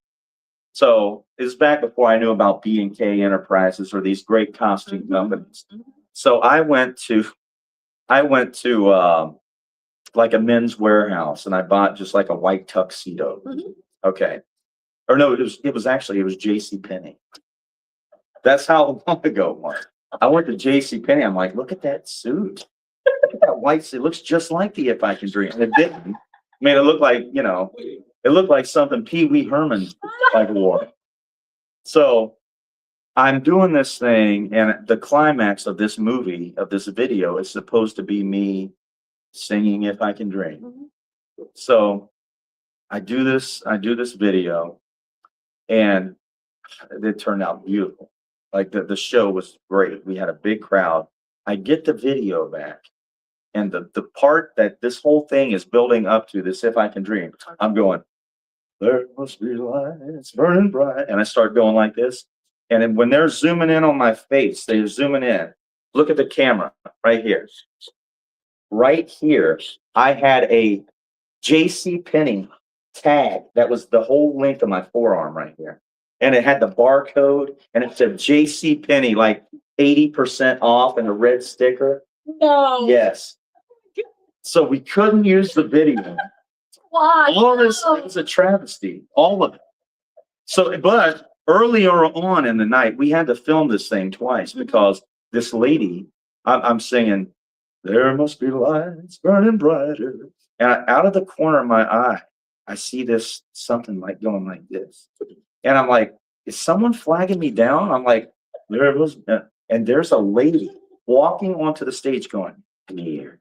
So it was back before I knew about B&K Enterprises or these great costume companies. So I went to like a men's warehouse and I bought just like a white tuxedo.
Mhm.
Okay. Or no, it was JCPenney. That's how long ago it was. I went to JCPenney. I'm like, look at that suit. Look at that white suit. It looks just like the If I Can Dream. And it didn't. I mean, it looked like, it looked like something Pee Wee Herman wore. So I'm doing this thing, and the climax of this movie, of this video, is supposed to be me singing If I Can Dream. So I do this video, and it turned out beautiful. Like the show was great. We had a big crowd. I get the video back, and the part that this whole thing is building up to, this If I Can Dream, I'm going, there must be lights burning bright. And I start going like this. And then when they're zooming in on my face, they're zooming in. Look at the camera right here. Right here, I had a JCPenney tag that was the whole length of my forearm right here. And it had the barcode and it said JCPenney, like 80% off and a red sticker.
No.
Yes. So we couldn't use the video.
Why?
All of this was a travesty, all of it. So, but earlier on in the night, we had to film this thing twice because this lady, I'm singing, there must be lights burning brighter. And out of the corner of my eye, I see this something like going like this. And I'm like, is someone flagging me down? I'm like, there was, and there's a lady walking onto the stage going, here,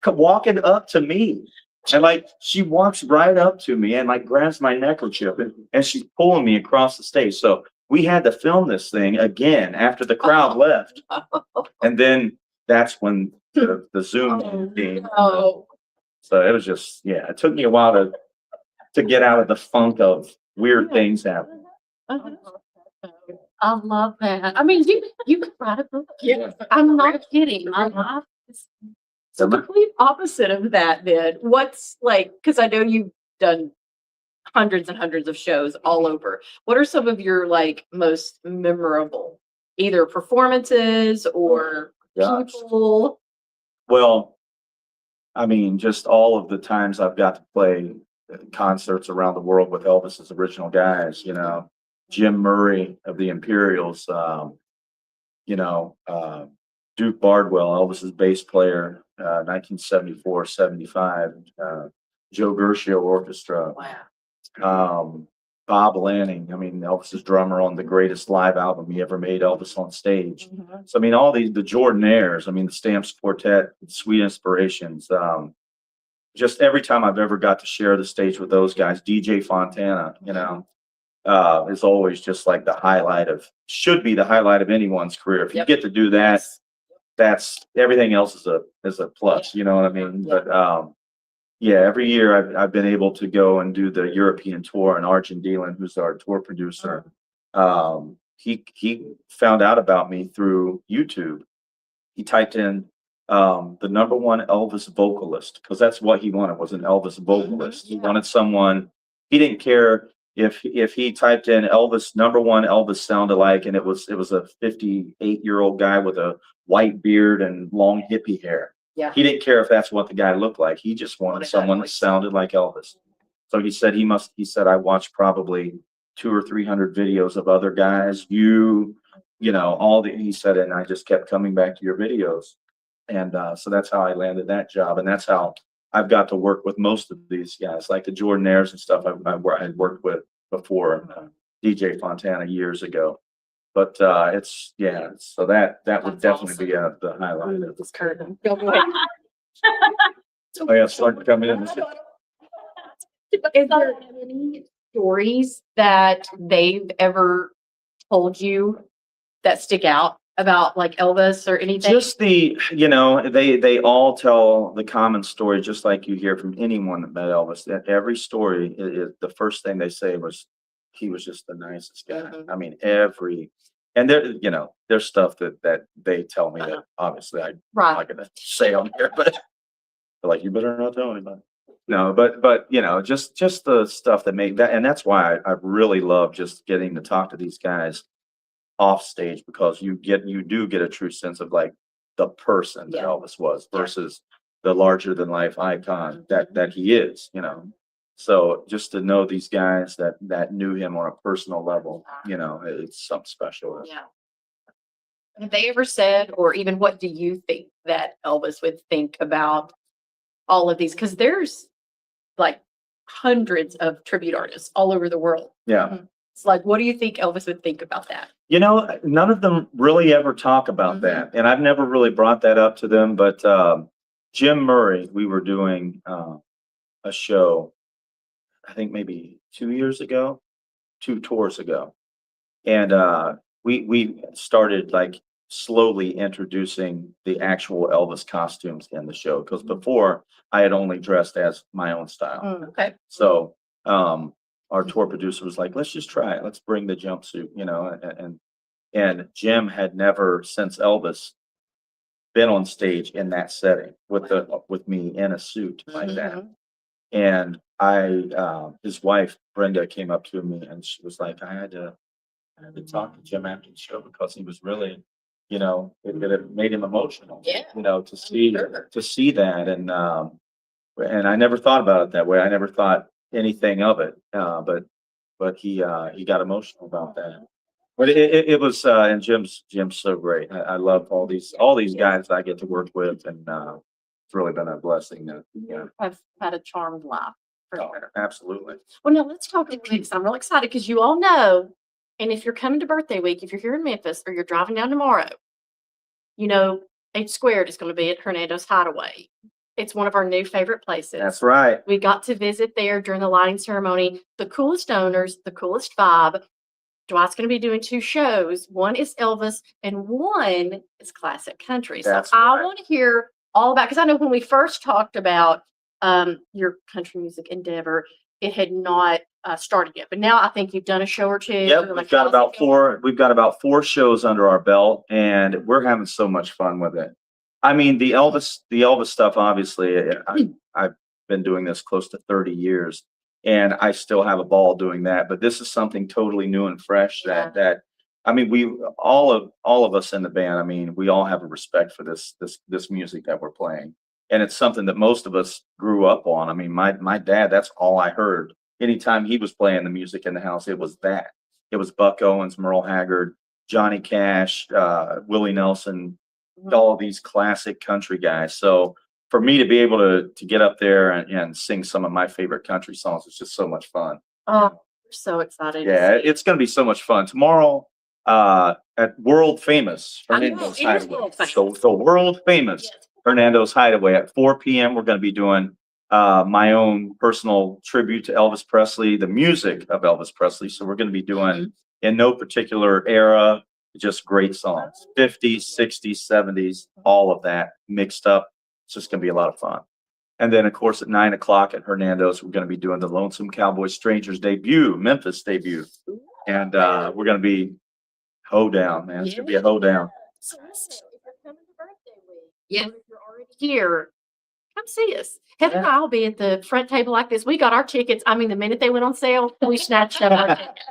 walking up to me. And like, she walks right up to me and like grabs my neckerchief and she's pulling me across the stage. So we had to film this thing again after the crowd left. And then that's when the Zoom came.
Oh,
So it was just, yeah, it took me a while to get out of the funk of weird things happening.
I love that. I mean, you could write a book.
Yeah.
I'm not kidding. My life is
So complete opposite of that then. What's like, because I know you've done hundreds and hundreds of shows all over. What are some of your like most memorable, either performances or
Gosh.
people?
Well, I mean, just all of the times I've got to play concerts around the world with Elvis's original guys, you know, Jim Murray of the Imperials, Duke Bardwell, Elvis's bass player, 1974, 75, Joe Gershio Orchestra,
Wow.
Bob Lanning, I mean, Elvis's drummer on the greatest live album he ever made, Elvis on Stage. So, I mean, all these, the Jordanaires, I mean, the Stamps Quartet, Sweet Inspirations, just every time I've ever got to share the stage with those guys, DJ Fontana, is always just like should be the highlight of anyone's career. If you
Yep.
get to do that, that's everything else is a plus, you know what I mean?
Yeah.
But yeah, every year I've been able to go and do the European tour, and Arjun Deelan, who's our tour producer, he found out about me through YouTube. He typed in the number one Elvis vocalist, because that's what he wanted, was an Elvis vocalist. He wanted someone, he didn't care if he typed in Elvis, number one Elvis sound-alike, and it was a 58-year-old guy with a white beard and long hippie hair.
Yeah.
He didn't care if that's what the guy looked like. He just wanted someone that sounded like Elvis. So he said I watched probably 200 or 300 videos of other guys, he said, and I just kept coming back to your videos. And so that's how I landed that job. And that's how I've got to work with most of these guys, like the Jordanaires and stuff I had worked with before, DJ Fontana years ago. But so that would definitely be the highlight of this curtain. Oh yeah, start coming in.
Is there any stories that they've ever told you that stick out about like Elvis or anything?
Just they all tell the common story, just like you hear from anyone that met Elvis. That every story is the first thing they say was he was just the nicest guy. I mean, and there's stuff that they tell me that obviously I'm not gonna say on here, but they're like, you better not tell anybody. No, but just the stuff that make that, and that's why I really love just getting to talk to these guys off stage, because you do get a true sense of like the person that Elvis was versus the larger than life icon that he is, So just to know these guys that knew him on a personal level, it's something special.
Yeah. Have they ever said, or even what do you think that Elvis would think about all of these? Because there's like hundreds of tribute artists all over the world.
Yeah.
It's like, what do you think Elvis would think about that?
None of them really ever talk about that. And I've never really brought that up to them. But Jim Murray, we were doing a show, I think maybe 2 tours ago. And we started like slowly introducing the actual Elvis costumes in the show. Because before I had only dressed as my own style.
Okay.
So our tour producer was like, let's just try it. Let's bring the jumpsuit, and Jim had never, since Elvis, been on stage in that setting with me in a suit like that. And his wife, Brenda, came up to me and she was like, I had to talk to Jim after the show because he was really, you know, it made him emotional.
Yeah.
You know, to
Sure.
see that, and I never thought about it that way. I never thought anything of it. But he got emotional about that. But it was, and Jim's so great. I love all these guys I get to work with, and it's really been a blessing.
I've had a charmed life. For
Oh,
sure.
absolutely.
Well, now let's talk weeks. I'm real excited because you all know, and if you're coming to birthday week, if you're here in Memphis or you're driving down tomorrow, you know, 8 Squared is going to be at Hernando's Hideaway. It's one of our new favorite places.
That's right.
We got to visit there during the lighting ceremony. The coolest owners, the coolest vibe. Dwight's going to be doing 2 shows. One is Elvis and one is classic country. So
That's
I
right.
want to hear all about, because I know when we first talked about your country music endeavor, it had not started yet. But now I think you've done a show or two.
Yep,
Like,
we've got
how's it
about
going?
4. We've got about 4 shows under our belt, and we're having so much fun with it. I mean, the Elvis stuff. Obviously, I've been doing this close to 30 years, and I still have a ball doing that. But this is something totally new and fresh. That I mean, we all of us in the band. I mean, we all have a respect for this music that we're playing, and it's something that most of us grew up on. I mean, my dad. That's all I heard. Anytime he was playing the music in the house, it was that. It was Buck Owens, Merle Haggard, Johnny Cash, Willie Nelson, all these classic country guys. So for me to be able to get up there and sing some of my favorite country songs, it's just so much fun.
Oh, we're so excited. to
Yeah,
see
it's going to be so much fun tomorrow at world famous
I know,
Hernando's
it is
Hideaway.
world famous.
So the world famous
Yes.
Hernando's Hideaway at 4 p.m. We're going to be doing my own personal tribute to Elvis Presley, the music of Elvis Presley. So we're going to be doing in no particular era, just great songs, 50s, 60s, 70s, all of that mixed up. It's just going to be a lot of fun. And then, of course, at 9 o'clock at Hernando's, we're going to be doing the Lonesome Cowboy Strangers debut, Memphis debut. And we're going to be hoedown, man. It's going to be a hoedown.
So listen, if you're coming to birthday week, yeah, if you're already here, come see us. Heather and I'll be at the front table like this. We got our tickets. I mean, the minute they went on sale, we snatched up our tickets.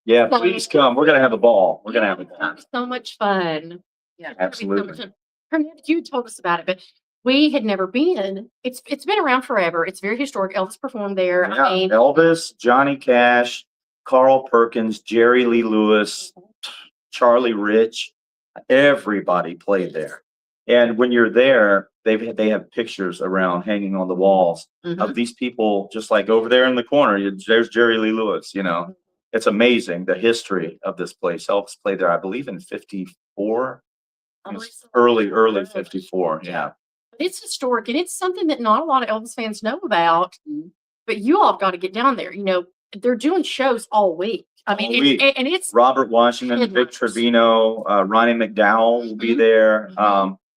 Yeah, please come. We're going to have a ball. We're going to have a time.
So much fun. Yeah, it's gonna be so
Absolutely.
much fun. Hernando, you told us about it, but we had never been. It's been around forever. It's very historic. Elvis performed there.
Yeah,
I mean,
Elvis, Johnny Cash, Carl Perkins, Jerry Lee Lewis, Charlie Rich, everybody played there. And when you're there, they have pictures around hanging on the walls of these people, just like over there in the corner. There's Jerry Lee Lewis. You know, it's amazing the history of this place. Elvis played there, I believe, in '54. It was early '54. Yeah.
it's historic, and it's something that not a lot of Elvis fans know about. But you all have got to get down there. You know, they're doing shows all week. I mean,
All week.
and it's
Robert Washington, Vic
Headliners.
Trevino, Ronnie McDowell will be there.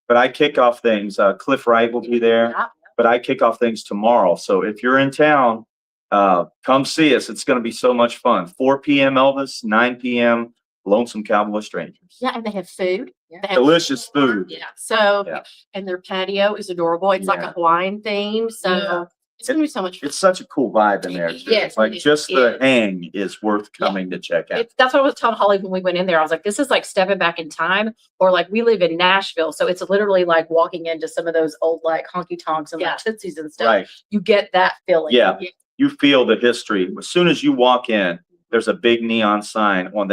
But I kick off things. Cliff Wright will be there.
Yeah.
But I kick off things tomorrow. So if you're in town, come see us. It's going to be so much fun. 4 p.m. Elvis, 9 p.m. Lonesome Cowboy Strangers.
Yeah, and they have food.
Yeah.
They have
Delicious food.
Yeah. So,
Yeah.
and their patio is adorable. It's like
Yeah.
a Hawaiian theme. So
Yeah.
it's gonna be so much fun.
It's such a cool vibe in there. Too.
Yes,
Like
it
just the
is.
hang is worth coming to check out.
That's what I was telling Holly when we went in there. I was like, this is like stepping back in time, or like we live in Nashville. So it's literally like walking into some of those old like honky tonks and
Yeah.
like Tootsies and stuff.
Right.
You get that feeling.
Yeah. You feel the history. As soon as you walk in, there's a big neon sign on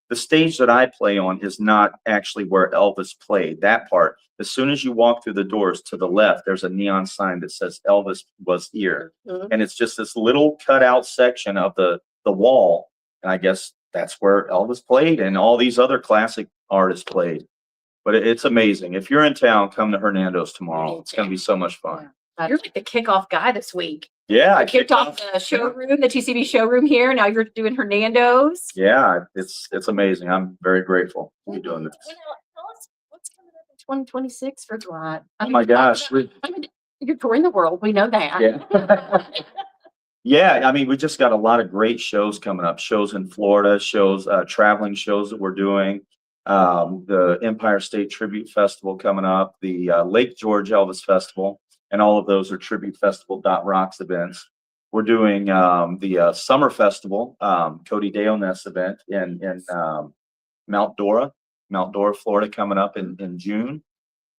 the stage that I play on is not actually where Elvis played, that part. As soon as you walk through the doors to the left, there's a neon sign that says Elvis was here.
Mhm.
And it's just this little cutout section of the wall. And I guess that's where Elvis played and all these other classic artists played. But it's amazing. If you're in town, come to Hernando's tomorrow. It's going to be so much fun.
You're like the kickoff guy this week.
Yeah.
I kicked off the showroom, the TCB showroom here. Now you're doing Hernando's.
Yeah, it's amazing. I'm very grateful to be doing this.
Well, now, tell us what's coming up in 2026 for Dwight.
Oh my gosh.
You're touring the world. We know that.
Yeah. Yeah, I mean, we just got a lot of great shows coming up. Shows in Florida, shows, traveling shows that we're doing. The Empire State Tribute Festival coming up, the Lake George Elvis Festival, and all of those are tributefestival.rocks events. We're doing the Summer Festival, Cody Dale Ness event in Mount Dora. Mount Dora, Florida, coming up in June.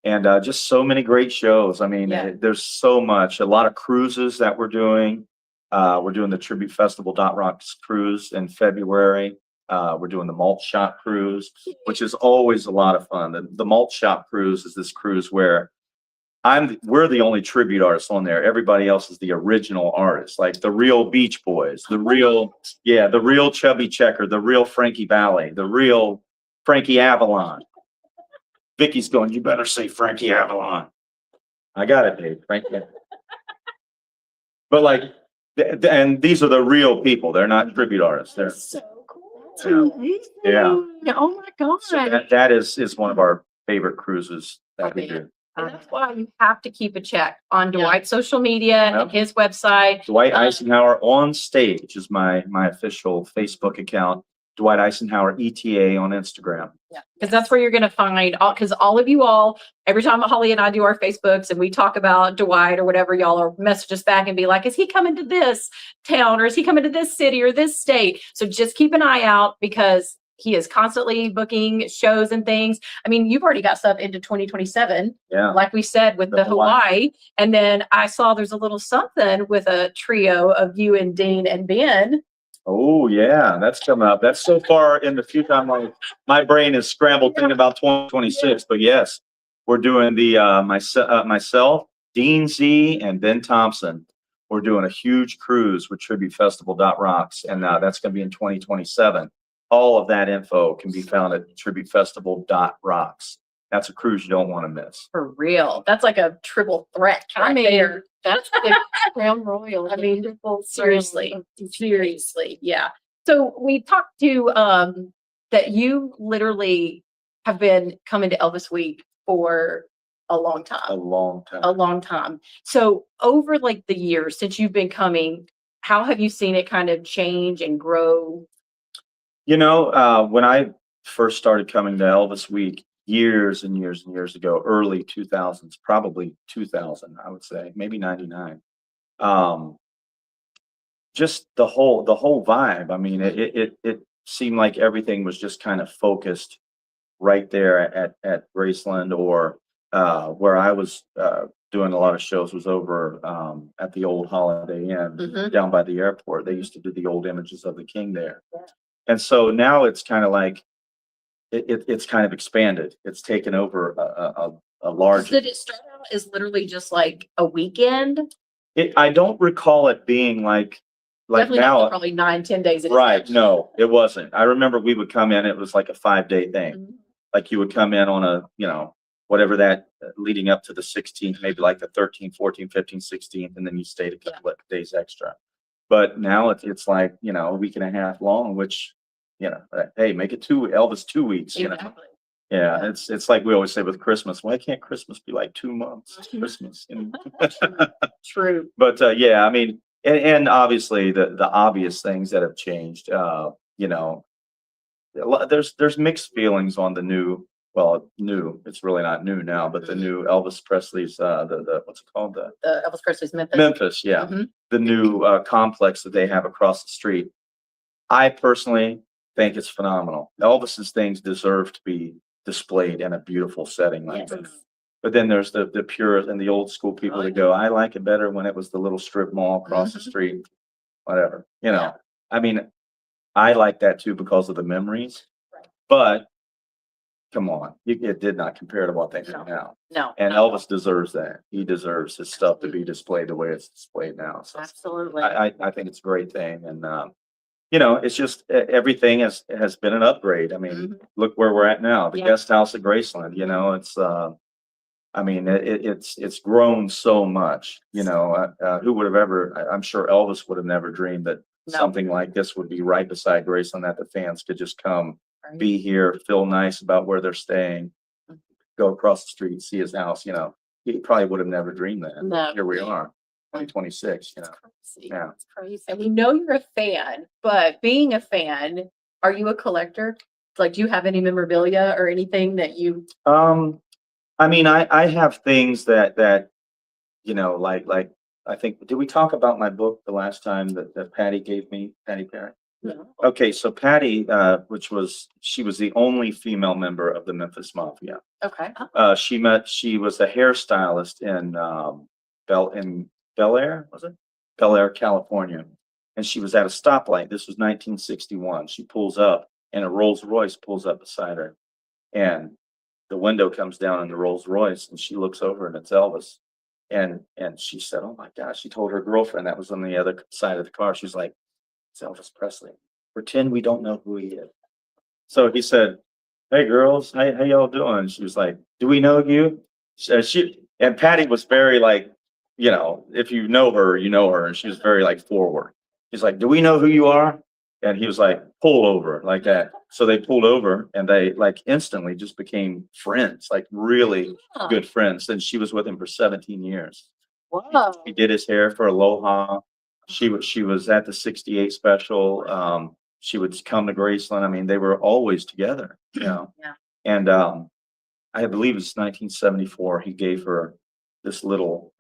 And just so many great shows. I mean,
Yeah.
there's so much, a lot of cruises that we're doing. We're doing the Tribute Festival Rocks cruise in February. We're doing the Malt Shop cruise, which is always a lot of fun. The Malt Shop cruise is this cruise where we're the only tribute artists on there. Everybody else is the original artist, like the real Beach Boys, the real Chubby Checker, the real Frankie Valli, the real Frankie Avalon. Vicky's going, you better say Frankie Avalon. I got it, Dave. Frankie. But like, and these are the real people. They're not tribute artists. They're
So cool.
Yeah.
Oh my God.
so that is one of our favorite cruises that we do.
And that's why you have to keep a check on
Yeah.
Dwight's social media
Yep.
and his website.
Dwight Icenhower on Stage is my official Facebook account. Dwight Icenhower ETA on Instagram.
Because that's where you're going to find because all of you all, every time Holly and I do our Facebooks and we talk about Dwight or whatever, y'all are message us back and be like, is he coming to this town or is he coming to this city or this state? So just keep an eye out because he is constantly booking shows and things. I mean, you've already got stuff into 2027,
Yeah.
like we said, with
The
the Hawaii. And then I saw there's a little something with a trio of you and Dean and Ben.
Oh yeah, that's coming up. That's so far in the future. I'm like, my brain is scrambled thinking about 2026. But yes, we're doing the myself, Dean Z, and Ben Thompson. We're doing a huge cruise with Tribute Festival Rocks, and that's going to be in 2027. All of that info can be found at Tribute Festival Rocks. That's a cruise you don't want to miss.
For real. That's like a triple threat
I
right
mean,
there.
that's the Crown Royal.
I mean,
Triple
seriously,
crown.
seriously, yeah. So we talked to that you literally have been coming to Elvis Week for a long
A
time,
long time.
a long time. So over like the years since you've been coming, how have you seen it kind of change and grow?
You know, when I first started coming to Elvis Week years and years and years ago, early 2000s, probably 2000, I would say, maybe 99. Just the whole vibe. I mean, it seemed like everything was just kind of focused right there at Graceland, or where I was doing a lot of shows was over at the old Holiday Inn
Mhm.
down by the airport. They used to do the old images of the king there. And so now it's kind of like it's kind of expanded. It's taken over a large.
Did it start out as literally just like a weekend?
I don't recall it being like
Definitely
now.
not probably 9-10 days. at a
Right?
time.
No, it wasn't. I remember we would come in. It was like a 5-day thing.
Mhm.
Like you would come in on a whatever that leading up to the 16th, maybe like the 13th, 14th, 15th, 16th, and then you stayed a couple of days extra. But now it's like a week and a half long, which hey, make it Elvis 2 weeks.
Exactly.
Yeah, it's like we always say with Christmas. Why can't Christmas be like 2 months? It's Christmas.
True.
But yeah, I mean, and obviously the obvious things that have changed. There's mixed feelings on the new. Well, new. It's really not new now, but the new Elvis Presley's the what's it called, the
The Elvis Presley's Memphis.
Memphis, yeah,
Mhm.
the new complex that they have across the street. I personally think it's phenomenal. Elvis's things deserve to be displayed in a beautiful setting like
Yes.
this. But then there's the purists and the old school people that go, I like it better when it was the little strip mall across the
Mhm.
street, whatever.
Yeah.
I mean, I like that too because of the memories.
Right.
But come on, it did not compare to what they have now.
No.
And
no.
Elvis deserves that. He deserves his stuff to be displayed the way it's displayed now. So
Absolutely.
I think it's a great thing. And, it's just everything has been an upgrade. I mean,
Mhm.
look where we're at now, the
Yeah.
guest house at Graceland, it's, I mean, it's grown so much, who would have ever, I'm sure Elvis would have never dreamed that
No.
something like this would be right beside Graceland, that the fans could just come,
Right.
be here, feel nice about where they're staying,
Mhm.
go across the street, see his house, he probably would have never dreamed that.
No.
Here we are, 2026,
It's crazy.
Yeah.
It's crazy. And we know you're a fan, but being a fan, are you a collector? Like, do you have any memorabilia or anything that you?
I mean, I have things that like I think, did we talk about my book the last time that Patty gave me, Patty Perry? Okay, so Patty, she was the only female member of the Memphis Mafia.
Okay.
She was a hairstylist in Bel Air, was it? Bel Air, California. And she was at a stoplight. This was 1961. She pulls up and a Rolls Royce pulls up beside her. And the window comes down in the Rolls Royce and she looks over and it's Elvis. And she said, "Oh my gosh," she told her girlfriend that was on the other side of the car. She's like, "It's Elvis Presley. Pretend we don't know who he is." So he said, "Hey girls, how y'all doing?" She was like, "Do we know you?" And Patty was very like, if you know her, you know her. And she was very like forward. He's like, "Do we know who you are?" And he was like, "Pull over," like that. So they pulled over and they like instantly just became friends, like really good friends. And she was with him for 17 years.
Wow.
He did his hair for Aloha. She was at the 68 special. She would come to Graceland. I mean, they were always together,
Yeah.
And I believe it's 1974. He gave her this little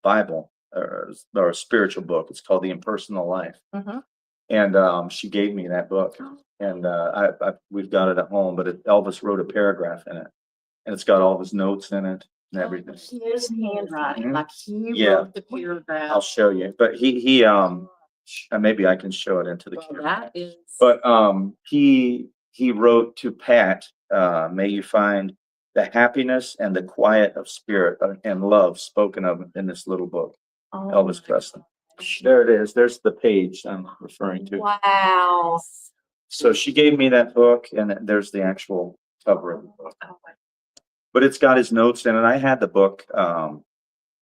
Bible or a spiritual book. It's called The Impersonal Life.
Mhm.
And she gave me that book, and we've got it at home. But Elvis wrote a paragraph in it, and it's got all of his notes in it and everything.
His handwriting,
Mhm.
like he
Yeah.
wrote the paragraph.
I'll show you. But he maybe I can show it into the
Well,
camera.
that is.
But he wrote to Pat, "May you find the happiness and the quiet of spirit and love spoken of in this little book."
Oh,
Elvis Presley. There it is. There's the page I'm referring to.
wow.
So she gave me that book, and there's the actual cover of the book. But it's got his notes in it. I had the book.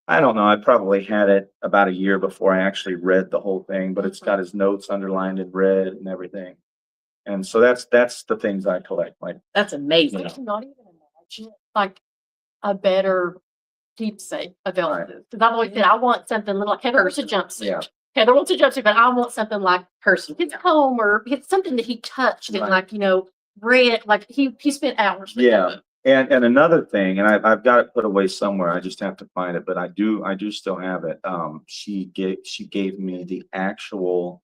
I don't know. I probably had it about a year before I actually read the whole thing. But it's got his notes underlined in red and everything. And so that's the things I collect. Like,
That's amazing.
Yeah.
I cannot even imagine like a better keepsake of
Right.
Elvis. Because I've always said I want something little like Heather wants a jumpsuit.
Yeah.
Heather wants a jumpsuit, but I want something like
Person.
his home or it's something that he touched and
Right.
like, read, like he spent hours with
Yeah.
that book.
And another thing, and I've got it put away somewhere. I just have to find it, but I do still have it. She gave me the actual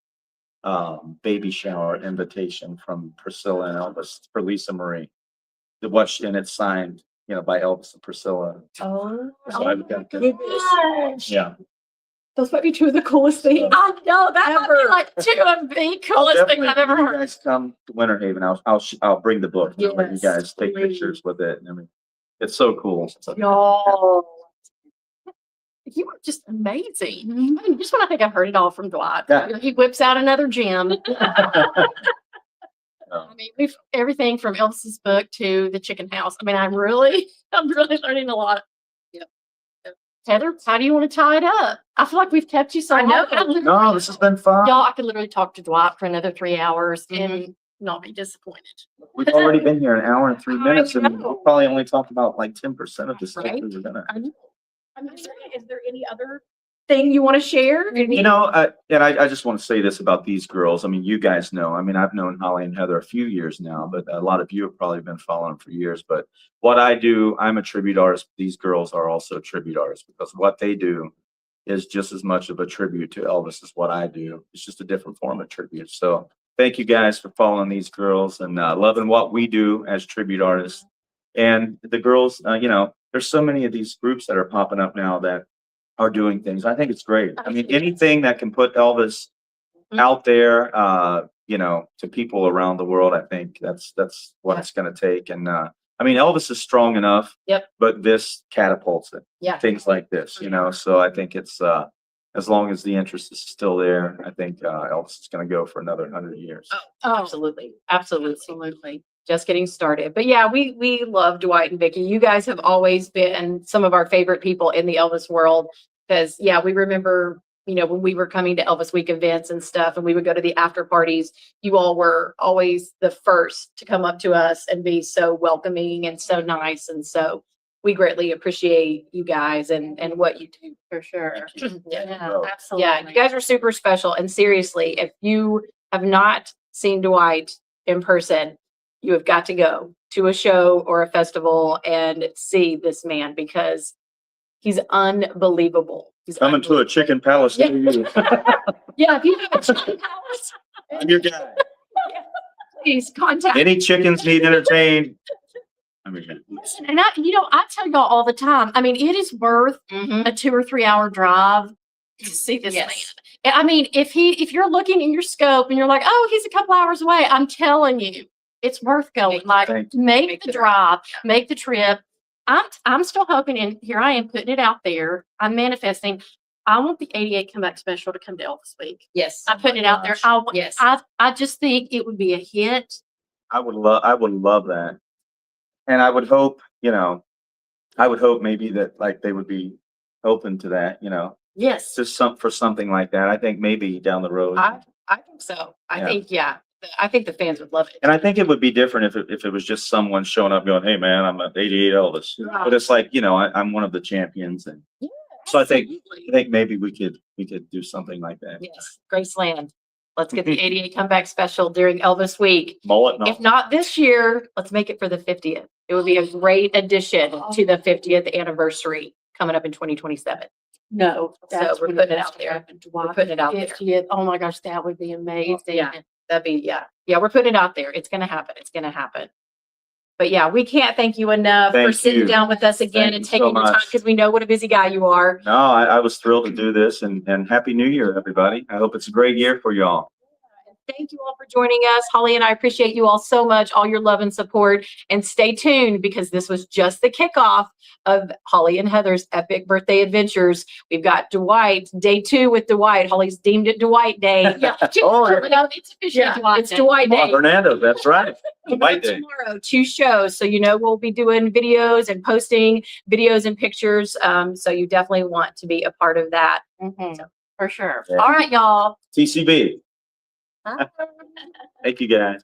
baby shower invitation from Priscilla and Elvis for Lisa Marie. And it's signed, by Elvis and Priscilla.
Oh,
So I've got that.
gosh.
Yeah.
Those might be two of the coolest things.
I know that might be
Ever.
like two of the
I'll
coolest things
definitely,
I've ever
when you
heard.
guys come to Winter Haven, I'll bring the book and I'll let you
Yes,
guys take
please.
pictures with it. I mean, it's so cool.
Y'all, you are just amazing. I mean, just when I think I've heard it all from Dwight,
Yeah.
he whips out another gem.
Oh.
I mean, we've everything from Elvis's book to the chicken house. I mean, I'm really learning a lot.
Yeah.
Heather, how do you want to tie it up? I feel like we've kept you so
I know.
long.
No, this has been fun.
Y'all, I could literally talk to Dwight for another 3 hours
Mm-hmm.
and not be disappointed.
We've already been here an hour and 3
I
minutes, and
know.
we'll probably only talk about like 10% of the stuff
Right.
we were gonna.
I know.
Is there any other thing you want to share?
And I just want to say this about these girls. I mean, you guys know. I mean, I've known Holly and Heather a few years now, but a lot of you have probably been following them for years. But what I do, I'm a tribute artist. These girls are also tribute artists because what they do is just as much of a tribute to Elvis as what I do. It's just a different form of tribute. So thank you guys for following these girls and loving what we do as tribute artists. And the girls, there's so many of these groups that are popping up now that are doing things. I think it's great. I mean, anything that can put Elvis out there, to people around the world, I think that's what it's going to take. And I mean, Elvis is strong enough.
Yep.
But this catapults it.
Yeah.
Things like this, So I think it's as long as the interest is still there, I think Elvis is going to go for another 100 years.
Oh, absolutely. Absolutely. Just getting started. But yeah, we love Dwight and Vicky. You guys have always been some of our favorite people in the Elvis world because we remember, when we were coming to Elvis Week events and stuff and we would go to the after parties, you all were always the first to come up to us and be so welcoming and so nice. And so we greatly appreciate you guys and what you do for sure.
Yeah, absolutely.
Yeah, you guys are super special. And seriously, if you have not seen Dwight in person, you have got to go to a show or a festival and see this man because he's unbelievable. He's
Coming to a chicken palace near you.
Yeah, if you have a chicken palace,
I'm your guy.
Please contact.
Any chickens need entertained? I'm your guy.
Listen, and I tell y'all all the time, I mean, it is worth
Mhm.
a 2 or 3 hour drive to see this man.
Yes.
I mean, if you're looking in your scope and you're like, oh, he's a couple hours away, I'm telling you, it's worth going.
Make the
Like,
trip.
make the drive, make the trip. I'm still hoping, and here I am putting it out there. I'm manifesting. I want the 88 comeback special to come to Elvis Week.
Yes.
I'm putting it out there.
Yes.
I just think it would be a hit.
I would love that. And I would hope, maybe that like they would be open to that,
Yes.
just for something like that. I think maybe down the road.
I think so. I
Yeah.
think, yeah. I think the fans would love it.
And I think it would be different if it was just someone showing up going, hey man, I'm an 88 Elvis. But it's like, I'm one of the champions. And so I think maybe we could do something like that.
Yes, Graceland. Let's get the 88 comeback special during Elvis Week.
Mullet and all.
If not this year, let's make it for the 50th. It would be a great addition to the 50th anniversary coming up in 2027.
No,
So we're putting it out there. We're putting it out there.
50th. Oh my gosh, that would be amazing.
Yeah. That'd be, yeah, we're putting it out there. It's going to happen. It's going to happen. But yeah, we can't thank you enough for
Thank
sitting
you.
down with us again
Thank
and
you so
taking the time
much.
because we know what a busy guy you are.
No, I was thrilled to do this and Happy New Year, everybody. I hope it's a great year for y'all.
Thank you all for joining us. Holly and I appreciate you all so much, all your love and support. And stay tuned because this was just the kickoff of Holly and Heather's epic birthday adventures. We've got Dwight, day 2 with Dwight. Holly's deemed it Dwight Day.
Yeah.
Oh,
It's officially Dwight
It's
Day.
Dwight
Oh,
Day.
Hernando, that's right.
And
White
then
Day.
tomorrow, 2 shows. So, we'll be doing videos and posting videos and pictures. So you definitely want to be a part of that.
Mhm, for sure.
Yeah.
All right, y'all.
TCB. Thank you, guys.